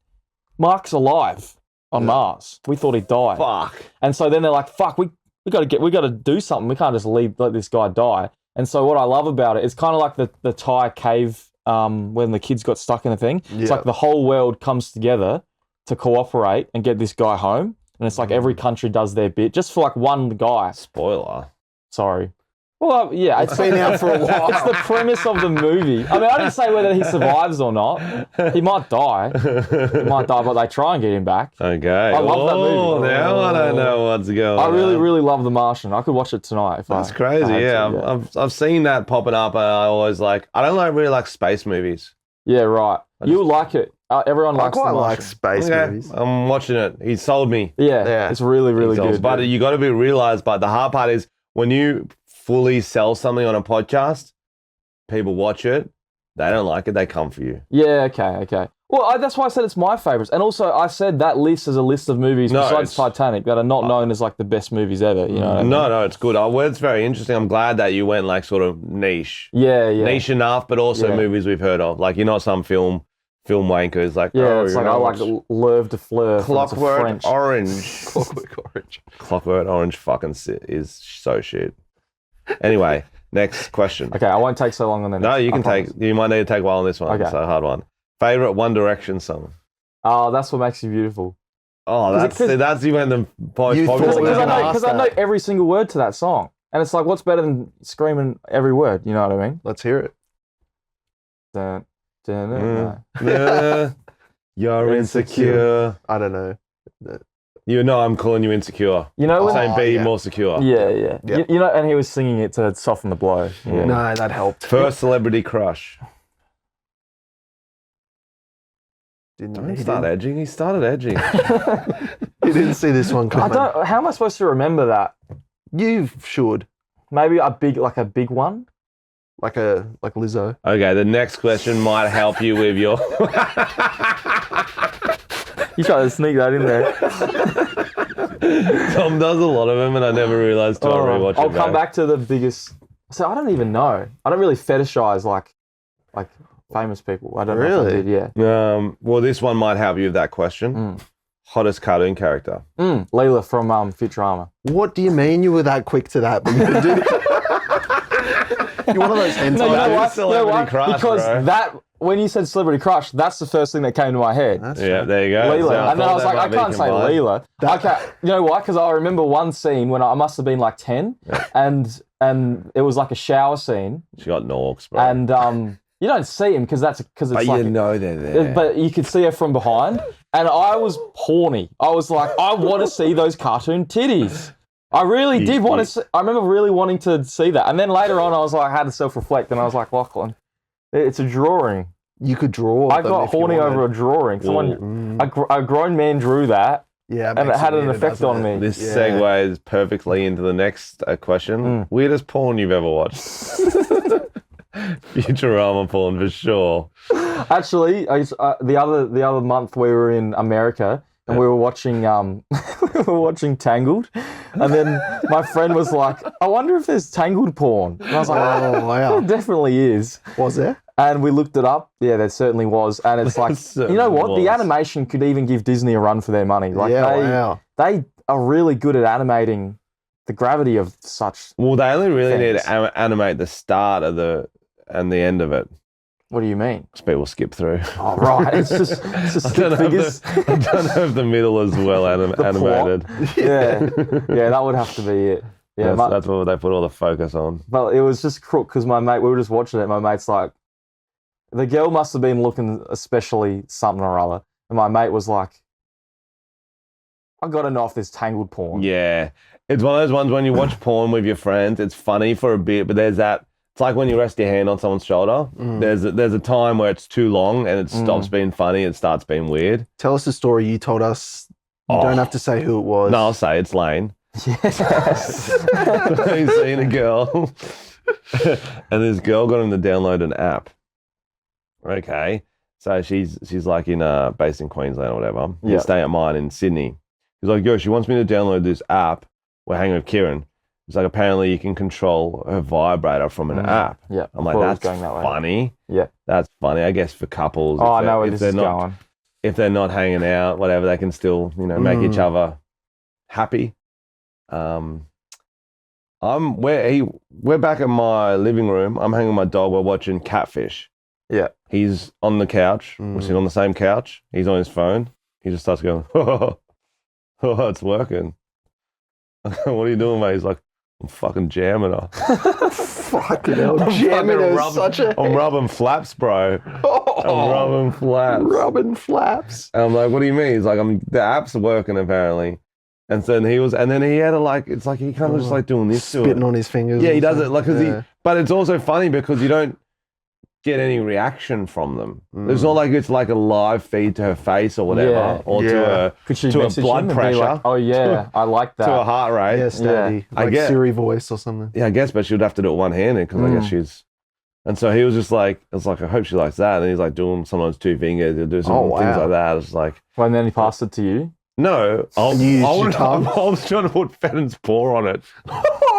Mark's alive on Mars. We thought he died. Fuck. And so then they're like, fuck, we got to do something. We can't just let this guy die. And so what I love about it, it's kind of like the Thai cave when the kids got stuck in the thing. It's Yeah. like the whole world comes together to cooperate and get this guy home. And it's like every country does their bit just for like one guy. Spoiler. Sorry. Well, yeah, It's been out for a while. it's the premise of the movie. I mean, I didn't say whether he survives or not. He might die. But they try and get him back. Okay. I love that movie. Now I don't know what's going I on. really, really love The Martian. I could watch it tonight if That's I crazy. had Yeah, to, I've seen that popping up, and I always like. I don't really like space movies. Yeah, right. You like it. Everyone I likes quite The like Martian. space Okay, movies. I'm watching it. He sold me. Yeah, it's really, really good. But you got to be realized. But the hard part is when you fully sell something on a podcast, people watch it. They don't like it. They come for you. Yeah, okay. Well, that's why I said it's my favorites. And also, I said that list is a list of movies besides Titanic that are not known as like the best movies ever. You know what I mean? No, it's good. It's very interesting. I'm glad that you went like sort of niche. Yeah. Niche enough, but also Yeah. movies we've heard of. Like you're not some film wankers. Like Yeah, it's you like know, I like L'Oeuvre de Fleur. Clockwork French. Orange. Clockwork Orange. Clockwork Orange fucking is so shit. Anyway, next question. Okay, I won't take so long on the next. No, you I can promise. take. You might need to take a while on this one. Okay. It's a hard one. Favorite One Direction song. Oh, that's what makes you beautiful. Oh, that's even the most You popular. thought we Because were I gonna know, ask I know that. every single word to that song, and it's like, what's better than screaming every word? You know what I mean? Let's hear it. Dun, dun, dun, Mm. dun. You're insecure. I don't know. You know I'm calling you insecure. You know I'm when? saying be yeah. more secure. Yeah. Yeah. You know, and he was singing it to soften the blow. Yeah. No, that helped. First celebrity crush. Didn't, Don't he, start didn't, edging. He started edging. he didn't see this one I coming. don't. How am I supposed to remember that? You should. Maybe a big one. Like Lizzo. Okay, the next question might help you with your. You tried to sneak that in there. Tom does a lot of them, and I never realized till I rewatch it. I'll come back to the biggest. So I don't even know. I don't really fetishize like famous people. I don't know if I Really? did, yeah. Well, this one might help you with that question. Hottest cartoon character. Leela from Futurama. What do you mean you were that quick to that? But you could do You're one of those hentai. No, you know That is why? Celebrity Crush, Because bro. that, when you said Celebrity Crush, that's the first thing that came to my head. Yeah, there you go. Leela. So And then I was thought like, that I might can't be say combined. Leela. Okay, you know why? Because I remember one scene when I must have been like 10, and it was like a shower scene, She got Norks, bro. and you don't see him because it's but like you know they're there. but you could see her from behind, and I was horny. I was like, I want to see those cartoon titties. I really did want to see. I remember really wanting to see that, and then later on, I was like, I had to self-reflect, and I was like, Lachlan, it's a drawing. You could draw. I got horny over a drawing. Someone, a grown man drew that, Yeah, and it had an effect on me. This segues perfectly into the next question. Weirdest porn you've ever watched? Futurama porn for sure. Actually, the other month we were in America and we were watching Tangled, and then my friend was like, "I wonder if there's Tangled porn." And I was like, Oh, wow. "There definitely is." Was there? And we looked it up. Yeah, there certainly was. And it's like, you know what? The animation could even give Disney a run for their money. Like they are really good at animating the gravity of such. Well, they only really need things. to animate the start of and the end of it. What do you mean? Because people skip through. Oh, right. It's just stick figures. I don't know if the middle is well animated. Yeah, that would have to be it. Yeah, that's what they put all the focus on. But it was just crook because my mate, we were just watching it. My mate's like, the girl must have been looking especially something or other. And my mate was like, I got to know if there's Tangled porn. Yeah. It's one of those ones when you watch porn with your friends, it's funny for a bit, but there's that. It's like when you rest your hand on someone's shoulder. There's a time where it's too long and it stops being funny. It starts being weird. Tell us the story you told us. You don't have to say who it was. No, I'll say it's Lane. Yes. He's seen a girl, and this girl got him to download an app. Okay, so she's like based in Queensland or whatever. He's staying at mine in Sydney. He's like, yo, she wants me to download this app. We're hanging with Kieran. It's like apparently you can control her vibrator from an app. Yeah, I'm like, that's funny. Yeah, that's funny. I guess for couples. Oh, I know where this is going. If they're not hanging out, whatever, they can still make each other happy. We're back at my living room. I'm hanging with my dog. We're watching Catfish. Yeah. He's on the couch. We're sitting on the same couch. He's on his phone. He just starts going, oh, it's working. What are you doing, mate? He's like, I'm fucking jamming her. Fucking hell. Jamming is such a... I'm rubbing flaps, bro. I'm rubbing flaps. Rubbing flaps. And I'm like, what do you mean? He's like, the app's working apparently. And then he had to like, it's like he kind of just like doing this to it. Spitting on his fingers. Yeah, he does it like, but it's also funny because you don't get any reaction from them. It's not like it's like a live feed to her face or whatever, or to a blood pressure, like, oh yeah, I like that, to a heart rate. Yeah, steady. Like Siri voice or something. Yeah, I guess, but she would have to do it one-handed because I guess she's. And so he was just like, it's like, I hope she likes that. And he's like doing sometimes two fingers, he'll do some things like that. It's like. Well, and then he passed it to you. No, I was trying to put Fennon's paw on it.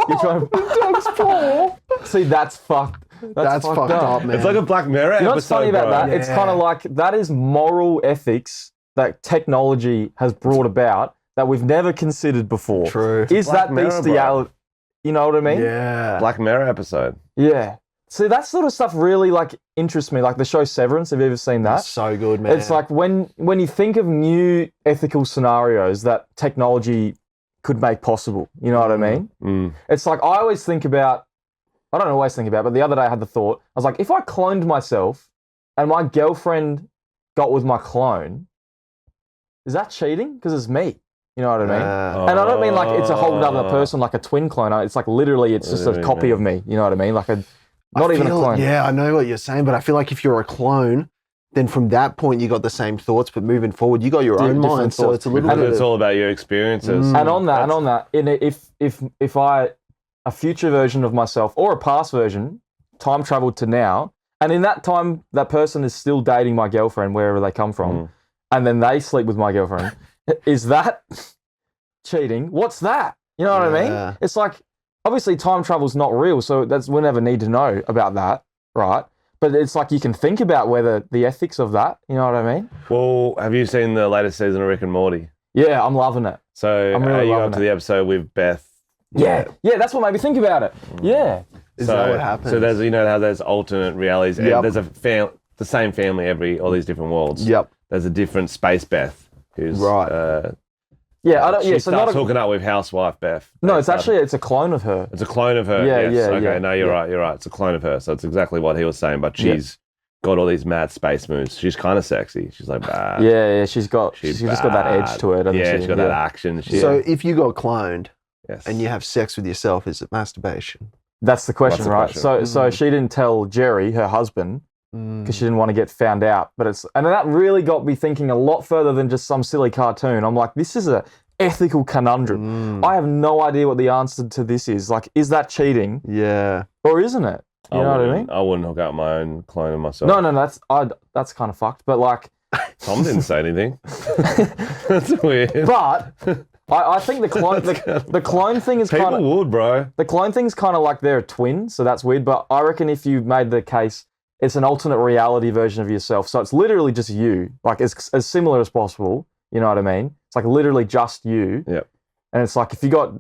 You're trying to put dog's paw. See, that's fucked. That's fucked up, man. It's like a Black Mirror episode. You know what's funny about that? Yeah. It's kind of like that is moral ethics that technology has brought about that we've never considered before. True. Is that bestiality? You know what I mean? Yeah. Black Mirror episode. Yeah. See, that sort of stuff really like interests me. Like the show Severance. Have you ever seen that? That's so good, man. It's like when you think of new ethical scenarios that technology could make possible. You know what I mean? It's like I always think about. I don't always think about, but the other day I had the thought. I was like, if I cloned myself and my girlfriend got with my clone, is that cheating? Because it's me. You know what I mean? And I don't mean like it's a whole other person, like a twin clone. It's like literally, it's just a copy of me. You know what I mean? Like not even a clone. Yeah, I know what you're saying, but I feel like if you're a clone, then from that point you got the same thoughts, but moving forward, you got your own mind. So it's a little bit. It's all about your experiences. And on that, if a future version of myself or a past version time traveled to now, and in that time that person is still dating my girlfriend wherever they come from, and then they sleep with my girlfriend, is that cheating? What's that? You know what I mean? It's like obviously time travel's not real, so we'll never need to know about that, right? But it's like you can think about whether the ethics of that. You know what I mean? Well, have you seen the latest season of Rick and Morty? Yeah, I'm loving it. So I'm really you got loving up to the episode with Beth. Yeah, that's what made me think about it. Yeah. Is that what happens? So there's how there's alternate realities, and Yep. there's the same family all these different worlds. Yep. There's a different space Beth who's Right. Yeah, I don't. She Yeah, so starts not a, hooking up with housewife Beth. no. It's a clone of her. It's a clone of her. Yeah, yes. yeah, Okay, yeah, no, you're yeah. right. You're right. It's a clone of her. So it's exactly what he was saying. But she's got all these mad space moves. She's kind of sexy. She's like bad. Yeah, she's just got that edge bad. to her, doesn't Yeah, she? she's got that action. So if you got cloned yes. and you have sex with yourself, is it masturbation? That's the question, What's the right? question? So she didn't tell Jerry, her husband, because she didn't want to get found out. And that really got me thinking a lot further than just some silly cartoon. I'm like, this is a ethical conundrum. I have no idea what the answer to this is. Like, is that cheating Yeah. or isn't it? You know what I mean? I wouldn't hook up my own clone of myself. No, that's kind of fucked. But like, Tom didn't say anything. That's weird. but I think the clone thing is kind of People would, bro. the clone thing's kind of like they're a twin, so that's weird. But I reckon if you made the case, it's an alternate reality version of yourself. So it's literally just you, like as similar as possible. You know what I mean? It's like literally just you. Yep. And it's like if you got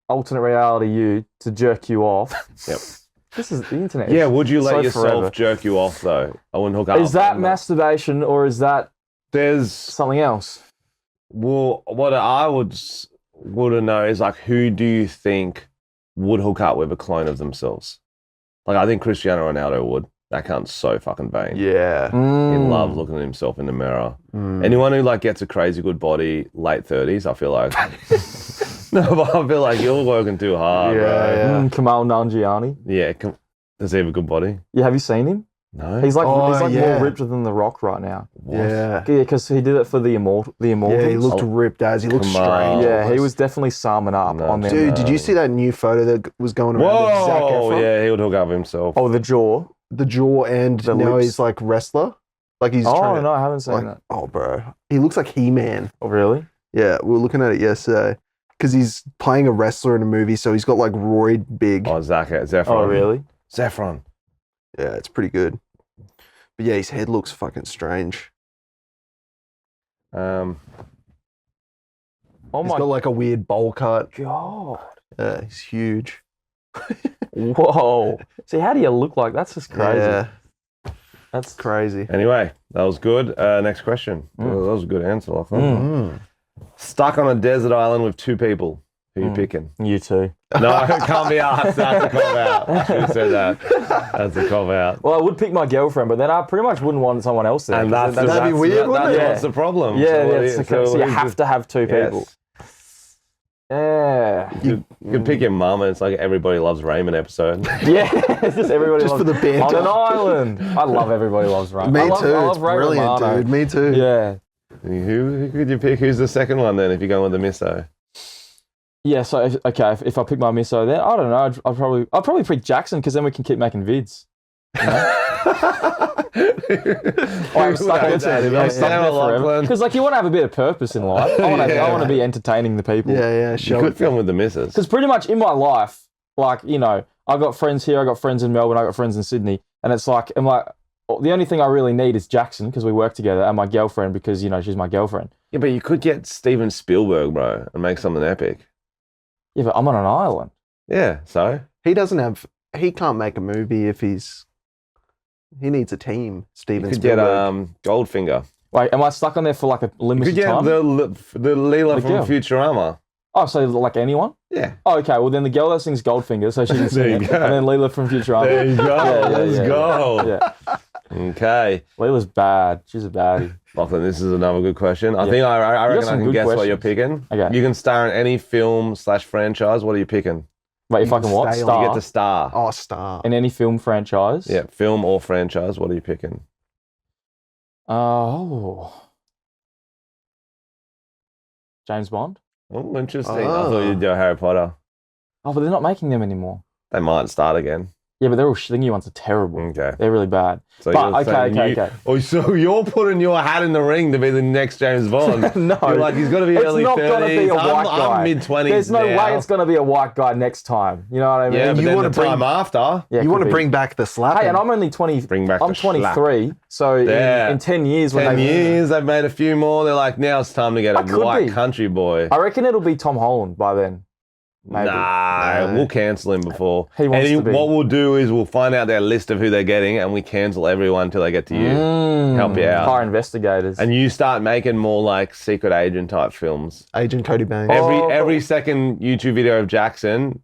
alternate reality you to jerk you off. Yep. This is the internet. Yeah, would you let so yourself forever. jerk you off though? I wouldn't hook up. Is that masturbation or is that There's something else? well, what I would want to know is like, who do you think would hook up with a clone of themselves? Like, I think Cristiano Ronaldo would. That cunt's so fucking vain. Yeah. He loves looking at himself in the mirror. Mm. Anyone who like gets a crazy good body late 30s, I feel like. No, but I feel like you're working too hard, bro. Yeah. Kamal Nanjiani. Yeah, does he have a good body? Yeah, have you seen him? No. He's like yeah. more ripped than The Rock right now. What? Yeah. Yeah, because he did it for the Immortals. Yeah, he looked ripped as. He looked Come on. strange. Yeah, he was definitely summing up No. on them. Dude, did you see that new photo that was going around of Zac Whoa! Efron? Yeah, he would hook up with himself. Oh, the jaw. The jaw and The now lips. he's like wrestler. Like he's Oh, trying to, no, I haven't seen like, that. oh, bro. He looks like He-Man. Oh, really? Yeah, we were looking at it yesterday. Because he's playing a wrestler in a movie, so he's got like roid big. Oh, Zefron. Oh, really? Zefron. Yeah, it's pretty good. But yeah, his head looks fucking strange. Oh, He's my got like a weird bowl cut. God. Yeah, he's huge. Whoa. See, how do you look like? That's just crazy. Yeah, That's crazy. Anyway, that was good. Next question. That was a good answer, Lachlan. Stuck on a desert island with two people. Who are you picking? You too. No, it can't be us. That's a cop out. Should have said that. That's a cop out. Well, I would pick my girlfriend, but then I pretty much wouldn't want someone else there. And that's that'd be weird, wouldn't it? That's the problem. Yeah, So what that's do so you have to have two people. Yes. Yeah. You could pick your mum, and it's like Everybody Loves Raymond episode. Yeah, it's just everybody Just loves for the banter. on an island. I love Everybody Loves Raymond. Me I love, too. I love It's Ray brilliant, Romano. dude. Me too. Yeah. Who could you pick? Who's the second one then if you're going with the misso? Yeah, so if I pick my misso then, I don't know, I'd probably pick Jackson because then we can keep making vids. You know? I'm stuck there forever. Because like you want to have a bit of purpose in life. I want to be entertaining the people. Yeah, You sure. could film with the missus. Because pretty much in my life, like, you know, I got friends here, I got friends in Melbourne, I got friends in Sydney, and it's like, the only thing I really need is Jackson because we work together, and my girlfriend because, you know, she's my girlfriend. Yeah, but you could get Steven Spielberg, bro, and make something epic. Yeah, but I'm on an island. Yeah, so? He can't make a movie if he needs a team, You Steven could get Spielberg. Goldfinger. Wait, am I stuck on there for like a You limited could get time? the Leela The from girl. Futurama. Oh, so like anyone? Yeah. Oh, okay. Well, then the girl that sings Goldfinger, so she can There sing you it. go. And then Leela from Futurama. There you go. Let's go. Yeah. Okay. Leela's bad. She's a baddie. Lachlan, this is another good question. I think I reckon I some can good guess what you're questions. picking. Okay. You can star in any film/franchise. What are you picking? Wait, if I can what? stay on- You Star get to star. Oh, star. in any film franchise? Yeah, film or franchise. What are you picking? Oh. James Bond? Oh, interesting. I Oh. thought you'd do Harry Potter. Oh, but they're not making them anymore. They might start again. Yeah, but they're all the new ones are terrible. Okay. They're really bad. So But you're saying okay. Oh, so you're putting your hat in the ring to be the next James Bond? No. You're like, he's got to be It's early not 30s. gonna be a white guy. I'm mid-20s. There's no now. way it's going to be a white guy next time. You know what I mean? Yeah, but You then wanna the time after. Yeah, You want to could be. bring back the slap? Hey, and I'm only 20. Bring back I'm the slap. 23. So in 10 years, when 10 they years, they've made a few more. They're like, now it's time to get a could white be. country boy. I reckon it'll be Tom Holland by then. Maybe. Nah, No. we'll cancel him before. He wants to be. What we'll do is we'll find out their list of who they're getting and we cancel everyone till they get to you. Help you out. Hire investigators. And you start making more like secret agent type films. Agent Cody Banks. Every second YouTube video of Jackson,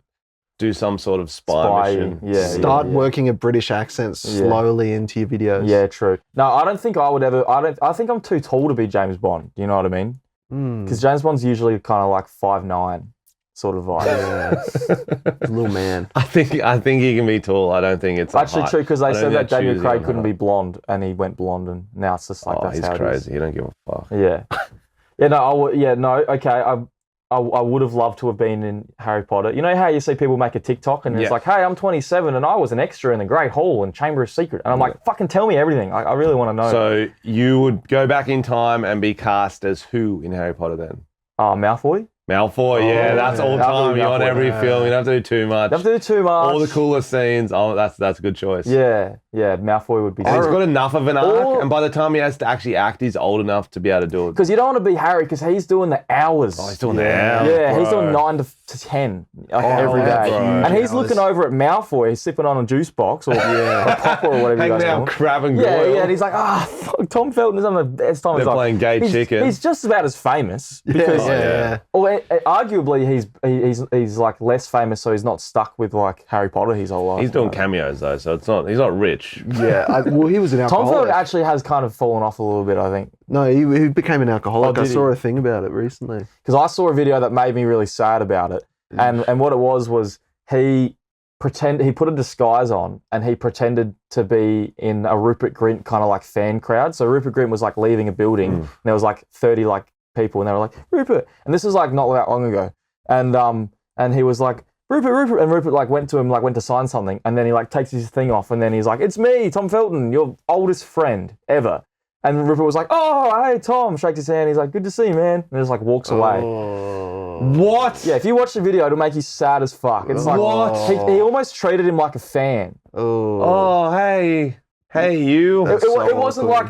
do some sort of spy mission. Yeah. Start working a British accent slowly into your videos. Yeah, true. No, I don't think I would ever. I think I'm too tall to be James Bond. Do you know what I mean? Because James Bond's usually kind of like 5'9", sort of vibe. Little man. I think he can be tall. I don't think it's Actually height. true, because I they don't said think that they're Daniel choosing Craig on couldn't height. be blonde, and he went blonde, and now it's just like that's He's how crazy. it is. He don't give a fuck. Yeah, yeah. No, I would. Yeah, no. Okay, I would have loved to have been in Harry Potter. You know how you see people make a TikTok and it's like, hey, I'm 27 and I was an extra in the Great Hall and Chamber of Secret, and I'm like, fucking tell me everything. I really want to know. So you would go back in time and be cast as who in Harry Potter then? Malfoy. Malfoy, yeah, that's all time. You're on Malfoy. every film. You don't have to do too much. Don't have to do too much. All the coolest scenes. Oh, that's a good choice. Yeah, Malfoy would be. And he's got enough of an arc, Or- and by the time he has to actually act, he's old enough to be able to do it. Because you don't want to be Harry, because he's doing the hours. Oh, he's doing the hours, Yeah, he's bro. doing 9 to 10 every day. bro. And he's Hours. looking over at Malfoy, he's sipping on a juice box or a popper or whatever you Hanging guys out, call it. crab and Yeah, Goyle. and he's like, fuck, Tom Felton is having the best time of his They're life. playing gay he's, chicken. He's just about as famous because, yeah. or arguably, he's like less famous, so he's not stuck with like Harry Potter his whole life. He's doing cameos though, so he's not rich. Yeah. Well, he was an Tom alcoholic. Felton actually has kind of fallen off a little bit, I think. No, he became an alcoholic. Oh, I did saw he? a thing about it recently. Because I saw a video that made me really sad about it, and what it was he put a disguise on and he pretended to be in a Rupert Grint kind of like fan crowd. So Rupert Grint was like leaving a building, and there was like 30 like people, and they were like, Rupert, and this was like not that long ago, and he was like, Rupert, and Rupert like went to sign something, and then he like takes his thing off, and then he's like, it's me, Tom Felton, your oldest friend ever. And Rupert was like, oh, hey, Tom, shakes his hand. He's like, good to see you, man. And just like walks away. What? Yeah, if you watch the video, it'll make you sad as fuck. It's like, What? He almost treated him like a fan. Oh, hey you. It wasn't like,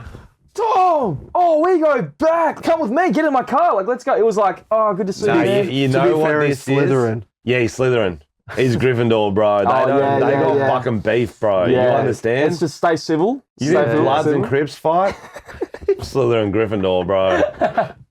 Tom, we go back. Come with me. Get in my car. Like, let's go. It was like, oh, good to see you, Nah, man. you To know be what fair, this he's Slytherin. is? Yeah, he's Slytherin. He's Gryffindor, bro. They got fucking beef, bro. You understand? It's just stay civil. You think Bloods and Crips fight? Slytherin and Gryffindor, bro.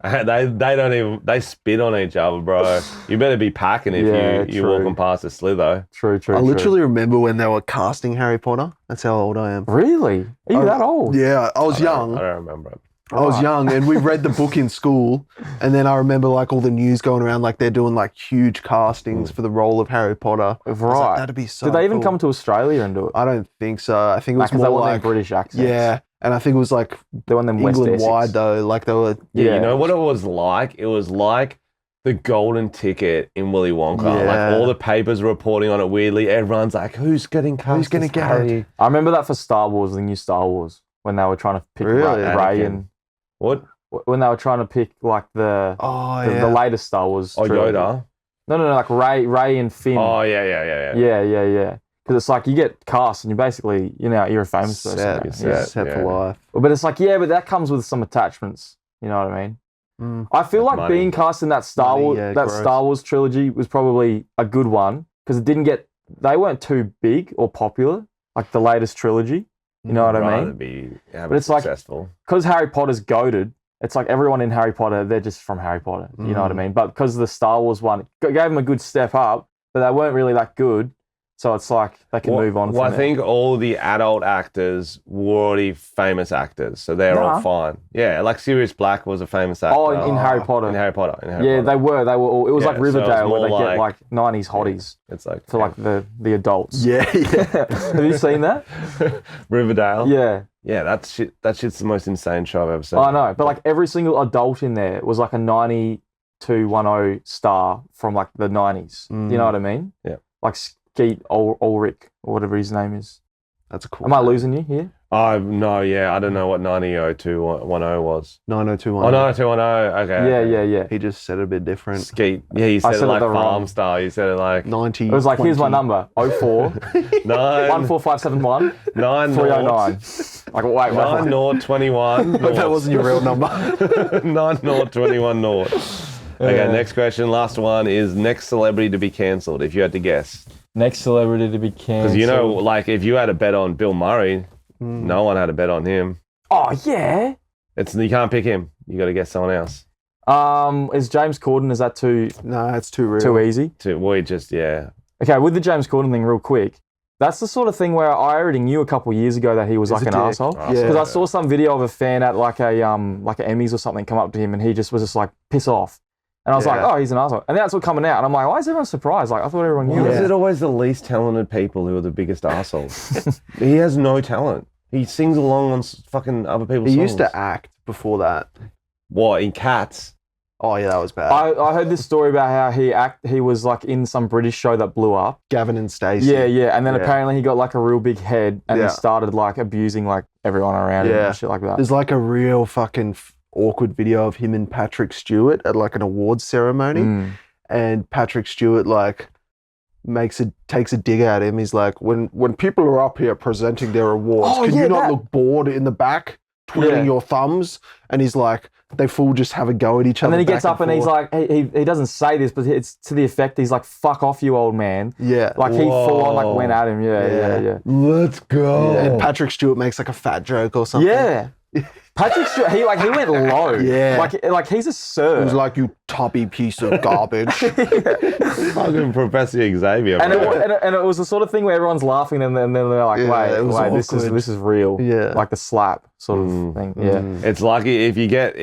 They don't even, they spit on each other, bro. You better be packing if you're walking past a Slitho. True. I literally remember when they were casting Harry Potter. That's how old I am. Really? Are you that old? Yeah, I was young. I don't remember it. I was young, and we read the book in school, and then I remember like all the news going around, like they're doing like huge castings for the role of Harry Potter. I was like, Right. that'd be so Did they even cool. come to Australia and do it? I don't think so. I think it was Because they more want like their British accents. yeah, and I think it was like They want them West England Essex. wide though. Like they were. Yeah, you know what it was like? It was like the golden ticket in Willy Wonka. Yeah. Like all the papers were reporting on it weirdly. Everyone's like, who's getting cast? Who's gonna as get Harry? it? I remember that for Star Wars, the new Star Wars, when they were trying to pick Really? Ray Anakin. and What? when they were trying to pick like the Oh latest Star Wars. Oh, trilogy. Yoda. No, like Ray and Finn. Oh, yeah. Yeah. Because it's like you get cast and you're a famous person. Set, now. set yeah. for life. But it's like, but that comes with some attachments. You know what I mean? I feel like Money. being cast in that Money, gross. Star Wars trilogy was probably a good one because they weren't too big or popular, like the latest trilogy. You know what I mean? But it's like- successful. Because Harry Potter's goated, it's like everyone in Harry Potter, they're just from Harry Potter. You know what I mean? But because the Star Wars one gave them a good step up, but they weren't really that good. So it's like they can move on Well, from I think all the adult actors were already famous actors, so they're all fine. Yeah, like Sirius Black was a famous actor. Oh, in Harry Potter. In Harry Potter. They were all, it was Yeah, like so it's Riverdale where they more get like- like 90s hotties It's like for like the adults. Yeah. Have you seen that? Riverdale. Yeah. Yeah, that shit's the most insane show I've ever seen. I know, but like every single adult in there was like a 9210 star from like the 90s. You know what I mean? Yeah. Like Skeet Ulrich or whatever his name is. That's a cool. Am I losing you here? Oh, no, yeah. I don't know what 90210 was. 90210. Oh, 90210. Okay. Yeah. He just said it a bit different. Skeet. Yeah, you said it said it like the farm wrong- style. You said it like 90. It was like, here's my number: 04 9 14571 9 309. Like, wait. 9 0 21 That wasn't your real number. 9 0 21 0. Okay, next question. Last one is next celebrity to be cancelled, if you had to guess. Next celebrity to be cancelled. Because like if you had a bet on Bill Murray, no one had a bet on him. Oh yeah. You can't pick him. You got to guess someone else. Is James Corden? Is that too No, it's too real. too easy? Yeah. Okay, with the James Corden thing, real quick. That's the sort of thing where I already knew a couple of years ago that he was like a an dick. asshole. Yeah. Because I saw some video of a fan at like a Emmys or something come up to him and he just was just like, piss off. And I was like, Yeah. oh, he's an asshole. And then that's what coming out. And I'm like, why is everyone surprised? Like, I thought everyone knew Why that. is it always the least talented people who are the biggest assholes? He has no talent. He sings along on fucking other people's He songs. used to act before that. What, in Cats? Oh yeah, that was bad. I heard this story about how he was like in some British show that blew up. Gavin and Stacey. Yeah. And then Yeah. apparently he got like a real big head and Yeah. he started like abusing like everyone around him Yeah. and shit like that. There's like a real fucking awkward video of him and Patrick Stewart at like an awards ceremony, Mm. and Patrick Stewart like takes a dig at him. He's like, when people are up here presenting their awards, Oh, can yeah, you not that- look bored in the back, twiddling Yeah. your thumbs? And he's like, they full just have a go at each other. And then he gets back up and he's forth. like, he doesn't say this, but it's to the effect, he's like, fuck off, you old man. Yeah. Like he full on like Whoa. went at him. Yeah. Let's go. And Patrick Stewart makes like a fat joke or something. Yeah. Patrick Stewart, he went low. Yeah. Like he's a sir. He was like, you tubby piece of garbage. Fucking Professor Xavier. and bro. it was the sort of thing where everyone's laughing and then they're like, Yeah, it was wait, awkward. this is real. Yeah. Like the slap sort of thing. Yeah. It's lucky if you get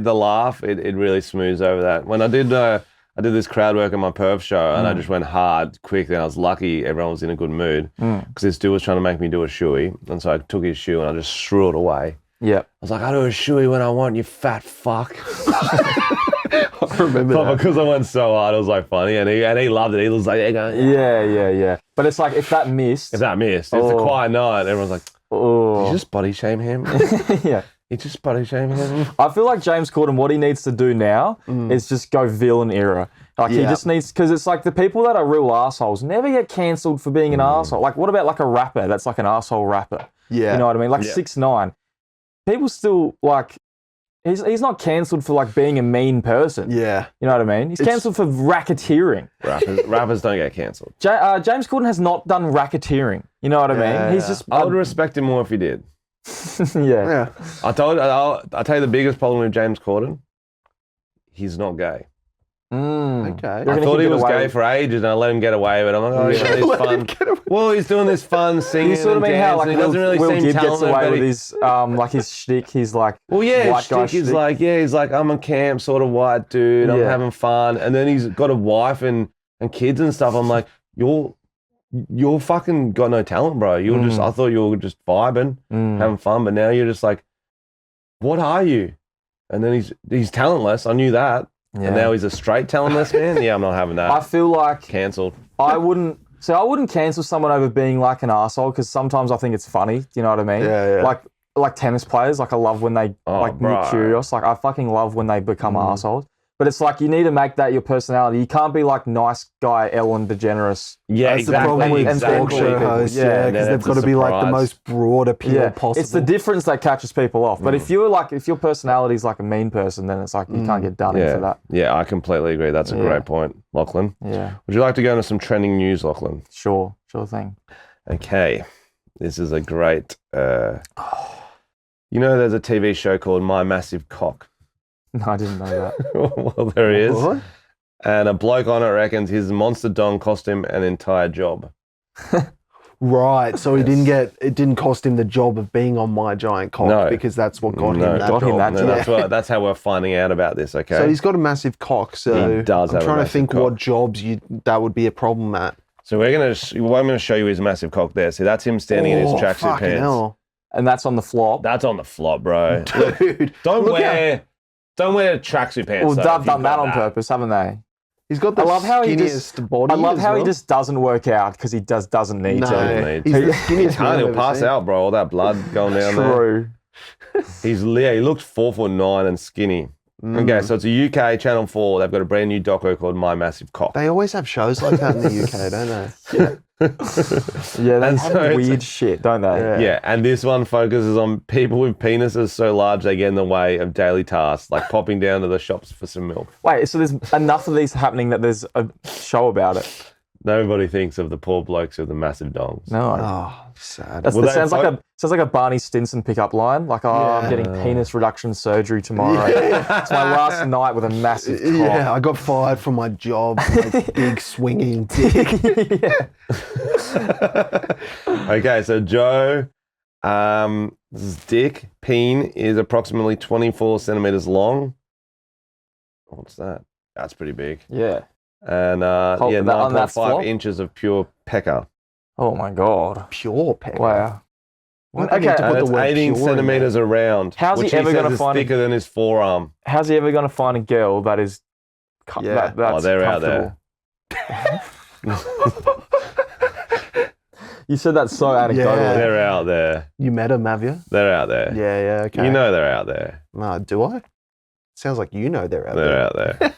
the laugh, it really smooths over that. When I did this crowd work at my Perth show and I just went hard quick, and I was lucky everyone was in a good mood because this dude was trying to make me do a shoey, and so I took his shoe and I just threw it away. Yeah. I was like, I do a shoey when I want, you fat fuck. I remember But that. because I went so hard, it was like funny, and he loved it. He was like, Yeah. But it's like if that missed. if that missed, it's a quiet night. Everyone's like, did Oh. you just body shame him? Yeah. You just body shame him? I feel like James Corden, what he needs to do now is just go villain era. Like he Yeah. just needs, because it's like the people that are real assholes never get cancelled for being an asshole. Like what about like a rapper that's like an asshole rapper? Yeah. You know what I mean? Like Yeah. 6ix9ine. People still like, he's not cancelled for like being a mean person. Yeah. You know what I mean? He's cancelled for racketeering. Rappers don't get cancelled. James Corden has not done racketeering. You know what I mean? Yeah, He's yeah. just, I would respect him more if he did. yeah. Yeah. I'll tell you the biggest problem with James Corden. He's not gay. Okay. You're I gonna thought keep he it was away gay with- for ages, and I let him get away with it. I'm like, oh, he's doing this Let him fun. get away. Well, he's doing this fun singing. You sort of and mean how dancing. like he doesn't really Will seem Gibb gets talented, away but with he- his like his shtick. He's like, Well, yeah, white guy shtick is shtick. he's like, I'm a camp sort of white dude. I'm Yeah. having fun, and then he's got a wife and kids and stuff. I'm like, you're fucking got no talent, bro. You're just. I thought you were just vibing, having fun, but now you're just like, what are you? And then he's talentless. I knew that. Yeah. And now he's a straight talentless man. Yeah, I'm not having that. I feel like Cancelled. I wouldn't cancel someone over being like an arsehole because sometimes I think it's funny. Do you know what I mean? Yeah, yeah. Like tennis players. Like I love when they like bro. Nick Kyrgios. Like I fucking love when they become arseholes. But it's like you need to make that your personality. You can't be like nice guy Ellen DeGeneres. Yeah, That's the problem with exactly. talk show hosts, Yeah, yeah, because they've that's got to a be like the surprise. most broad appeal Yeah, possible. it's the difference that catches people off. But if your personality is like a mean person, then it's like you can't get done in for that. Yeah, I completely agree. That's a great point, Lachlan. Yeah, Would you like to go into some trending news, Lachlan? sure thing. Okay, this is a great. You know, there's a TV show called My Massive Cock. No, I didn't know that. Well, there he is. What? And a bloke on it reckons his monster dong cost him an entire job. Right, so it didn't cost him the job of being on My Giant Cock No. because that's what got No. him that Got job. him that No, job. that's how we're finding out about this, okay? So he's got a massive cock. So He does I'm have a trying to massive think cock. what jobs that would be a problem at. So I'm going to show you his massive cock there. See, that's him standing in his tracksuit fucking pants. hell. And that's on the flop. That's on the flop, bro. Dude, Don't look wear tracksuit pants. Well, though, they've if done you've that got on purpose, haven't they? He's got the I love how he skinniest body. I love as how he well. just doesn't work out because he doesn't need No, to. he's the skinniest man He'll I've pass ever seen. out, bro. All that blood going down there. True. He looks 4'9" and skinny. Okay, so it's a UK Channel 4. They've got a brand new doco called My Massive Cock. They always have shows like that in the UK, don't they? Yeah, they And have so it's- weird shit, don't they? Yeah. Yeah, and this one focuses on people with penises so large they get in the way of daily tasks, like popping down to the shops for some milk. Wait, so there's enough of these happening that there's a show about it? Nobody thinks of the poor blokes with the massive dongs. No. Oh, sad. That Well, sounds like a Barney Stinson pickup line. Like, I'm getting penis reduction surgery tomorrow. It's my last night with a massive cock. Yeah, I got fired from my job. My big swinging dick. Okay, so Joe, his dick, peen, is approximately 24 centimeters long. What's that? That's pretty big. Yeah. And Hold yeah, that on that 9.5 flop? inches of pure pecker. Oh my god. Pure pecker. Wow. Why'd they Okay, need to put And the it's word 18 pure in centimeters around. How's he which ever says gonna is find a- thicker than his forearm? How's he ever going to find a girl that is Yeah. that's They're out there. comfortable? You said that so anecdotally. Yeah. They're out there. You met him, have you? They're out there. Yeah, okay. You know they're out there. Do I? Sounds like you know they're out They're there. out there.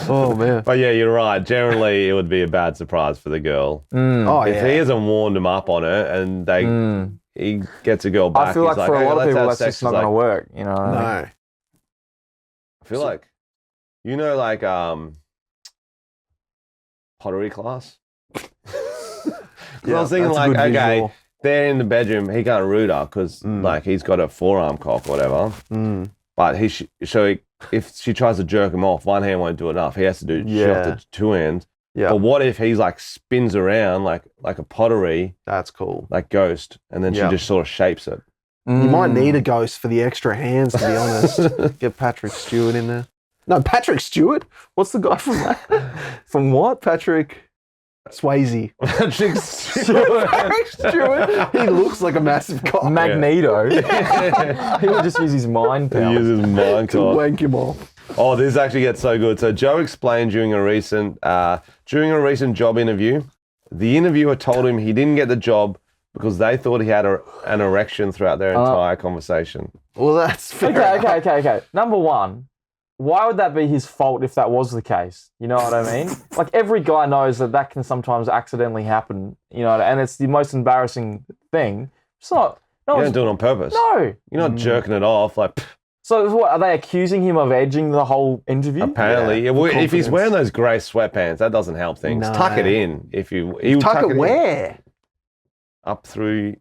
Oh, man. But yeah, you're right. Generally, it would be a bad surprise for the girl. Oh, If yeah. he hasn't warmed him up on it and he gets a girl back, I feel like he's for a "Okay, lot of let's people have that's sex." just not He's going to like- work. You know what I mean? No. I feel like, pottery class. 'Cause I was thinking that's a like, good okay, visual. they're in the bedroom, he can't root her because like he's got a forearm cock or whatever. Mm. But if she tries to jerk him off, one hand won't do enough. He has to do shit off the two hands. Yeah, But what if he's like spins around like a pottery, that's cool. like ghost, and then Yeah. she just sort of shapes it. You might need a ghost for the extra hands, to be honest. Get Patrick Stewart in there. No, Patrick Stewart? What's the guy from that? From what? Patrick Swayze. Patrick Patrick Stewart? He looks like a massive cock. Magneto. He would just use his mind He power. uses mind To cock. wank him off. Oh, this actually gets so good. So Joe explained during a recent job interview, the interviewer told him he didn't get the job because they thought he had an erection throughout their entire conversation. Well, that's fair. Okay. Number one, why would that be his fault if that was the case? You know what I mean? Like every guy knows that can sometimes accidentally happen. You know, and it's the most embarrassing thing. It's not. No, You don't do it on purpose. no. You're not jerking it off. Like, pff, So what are they accusing him of edging the whole interview? apparently, Yeah, if he's confidence. wearing those grey sweatpants, that doesn't help things. No. Tuck it in. If you Tuck it in. where? Up through,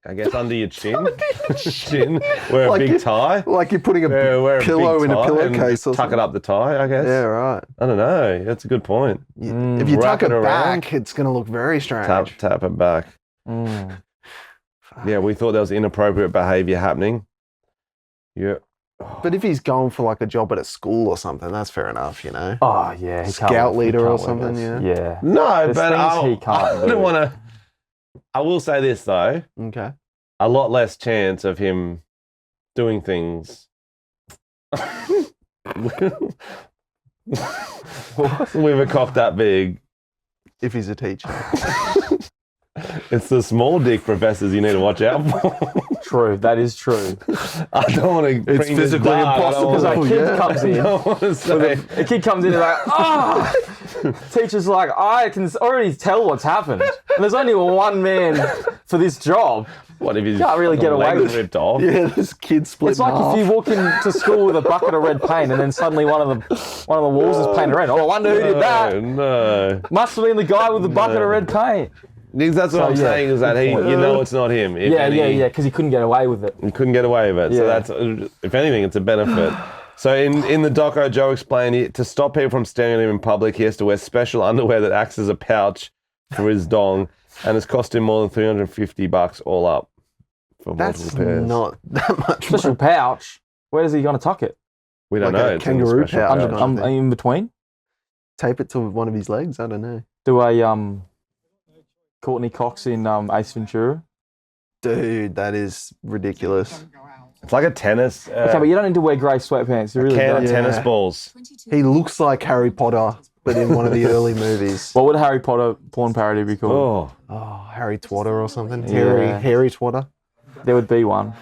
I guess, under your chin. Chin. Wear Like a big you- tie. Like you're putting a Wear a pillow big in a tie pillowcase or and tuck something. it up the tie, I guess. Yeah, right. I don't know. That's a good point. If you Wrap tuck it it around. back, it's going to look very strange. Tap it back. Mm. Yeah, we thought there was inappropriate behaviour happening. Yeah. But if he's going for like a job at a school or something, that's fair enough, you know? Oh yeah, he Scout can't, leader he or can't something, win yeah. this. Yeah. No, There's but things he can't I do. don't want to. I will say this though: Okay. a lot less chance of him doing things with a cock that big. If he's a teacher. It's the small dick professors you need to watch out for. True, that is true. I don't want to. It's physically impossible. Because a Oh, kid yeah. comes in. A kid comes in and like, ah! Teacher's like, I can already tell what's happened. And there's only one man for this job. What if you Can't really get away with it. ripped off? Yeah, this kid split It's like in half. if you walk into school with a bucket of red paint and then suddenly one of the walls is painted red. Oh, I wonder who did that. No. Must have been the guy with the bucket of red paint. Because that's what I'm yeah, saying is that good point. you know it's not him. If Yeah, because he couldn't get away with it. He couldn't get away with it. So Yeah. that's, if anything, it's a benefit. So in the doco, Joe explained to stop people from staring at him in public, he has to wear special underwear that acts as a pouch for his dong, and it's cost him more than $350 all up for That's multiple pairs. not that much Special money. pouch. Where is he going to tuck it? We don't like know. a It's in the kangaroo special pouch. pouch. Kind of thing. In between? Tape it to one of his legs? I don't know. Do a Courtney Cox in Ace Ventura? Dude, that is ridiculous. It's like a tennis. Okay, but you don't need to wear grey sweatpants. You really Can don't. of tennis Yeah. balls. He looks like Harry Potter, but in one of the early movies. What would a Harry Potter porn parody be called? Oh, Oh, Harry Twatter or something. Yeah. Harry Twatter. There would be one.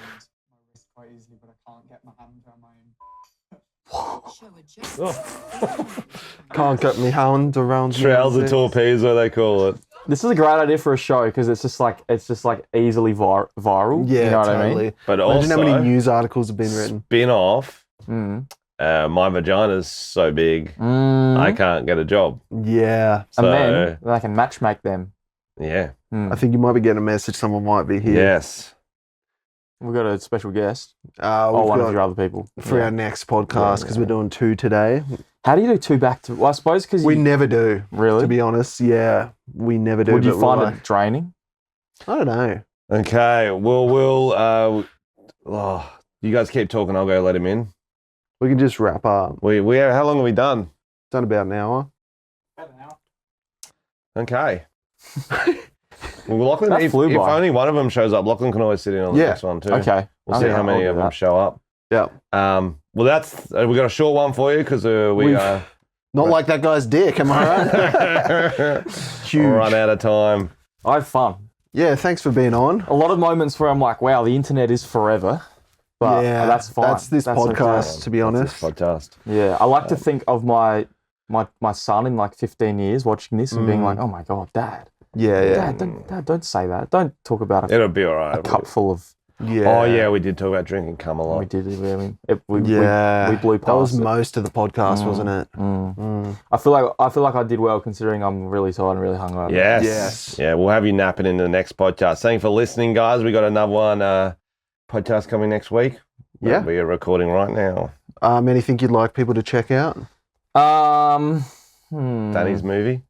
Can't get me hand around. trouser torpedo, they call it. This is a great idea for a show because it's just like easily viral. Yeah, you know what totally. I mean? But Imagine also, how many news articles have been written. spin off. Mm. My vagina's so big, Mm. I can't get a job. Yeah. And So, then they can matchmake them. yeah. Mm. I think you might be getting a message. Someone might be here. Yes. We've got a special guest. We've One of got your other people. for Yeah. our next podcast because we're doing 2 today. How do you do 2 back to? Well, I suppose because We never do, really. to be honest. Yeah, we never do. Would you but find we're it draining? I don't know. Okay. We'll you guys keep talking. I'll go let him in. We can just wrap up. We how long have we done? Done about an hour. Okay. Well, Lachlan, That if flew by. only one of them shows up, Lachlan can always sit in on the Yeah. next one too. Okay. We'll see Okay, how many I'll of do them that. show up. Yeah. Well, that's we got a short one for you because we Not like that guy's dick, am I right? Huge. run out of time. I have fun. Yeah, thanks for being on. A lot of moments where I'm like, wow, the internet is forever. But yeah, that's fine. That's this podcast, okay. to be honest. Podcast. Yeah, I like to think of my son in like 15 years watching this and being like, oh my God, Dad. Yeah, yeah. Dad, don't say that. Don't talk about It'll be all right. a cup full of. Yeah. Oh yeah, we did talk about drinking cum a lot. We did. We Yeah. we blew past that was it. most of the podcast, wasn't it? I feel like I did well considering I'm really tired and really hungover. Yes. Yes. Yeah, we'll have you napping in the next podcast. Thank you for listening, guys. We got another one podcast coming next week. Yeah. We are recording right now. Anything you'd like people to check out? Danny's movie.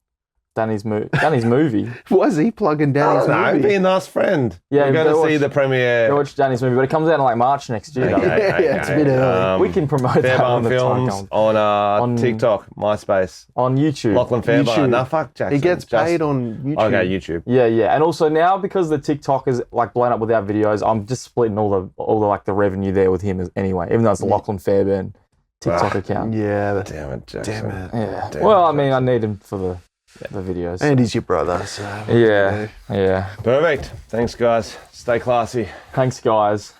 Danny's movie. Why is he plugging Danny's No, movie? be a nice friend. Yeah, we're going go to see watch- the premiere. Go watch Danny's movie, but it comes out in like March next year. doesn't it? Yeah, it's a bit early. We can promote that Fairbairn when the time Films comes. on TikTok, MySpace. On YouTube. Lachlan Fairbairn. YouTube. No, fuck Jackson. He gets Just- paid on YouTube. Okay, YouTube. Yeah. And also now because the TikTok is like blown up with our videos, I'm just splitting all the like the revenue there with him anyway, even though it's the Lachlan Fairbairn TikTok account. Yeah. Damn it, Jackson. Damn it. Yeah. Damn Well, it, I mean, I need him for the videos. And he's your brother, so. Yeah. Perfect. Thanks, guys. Stay classy. Thanks, guys.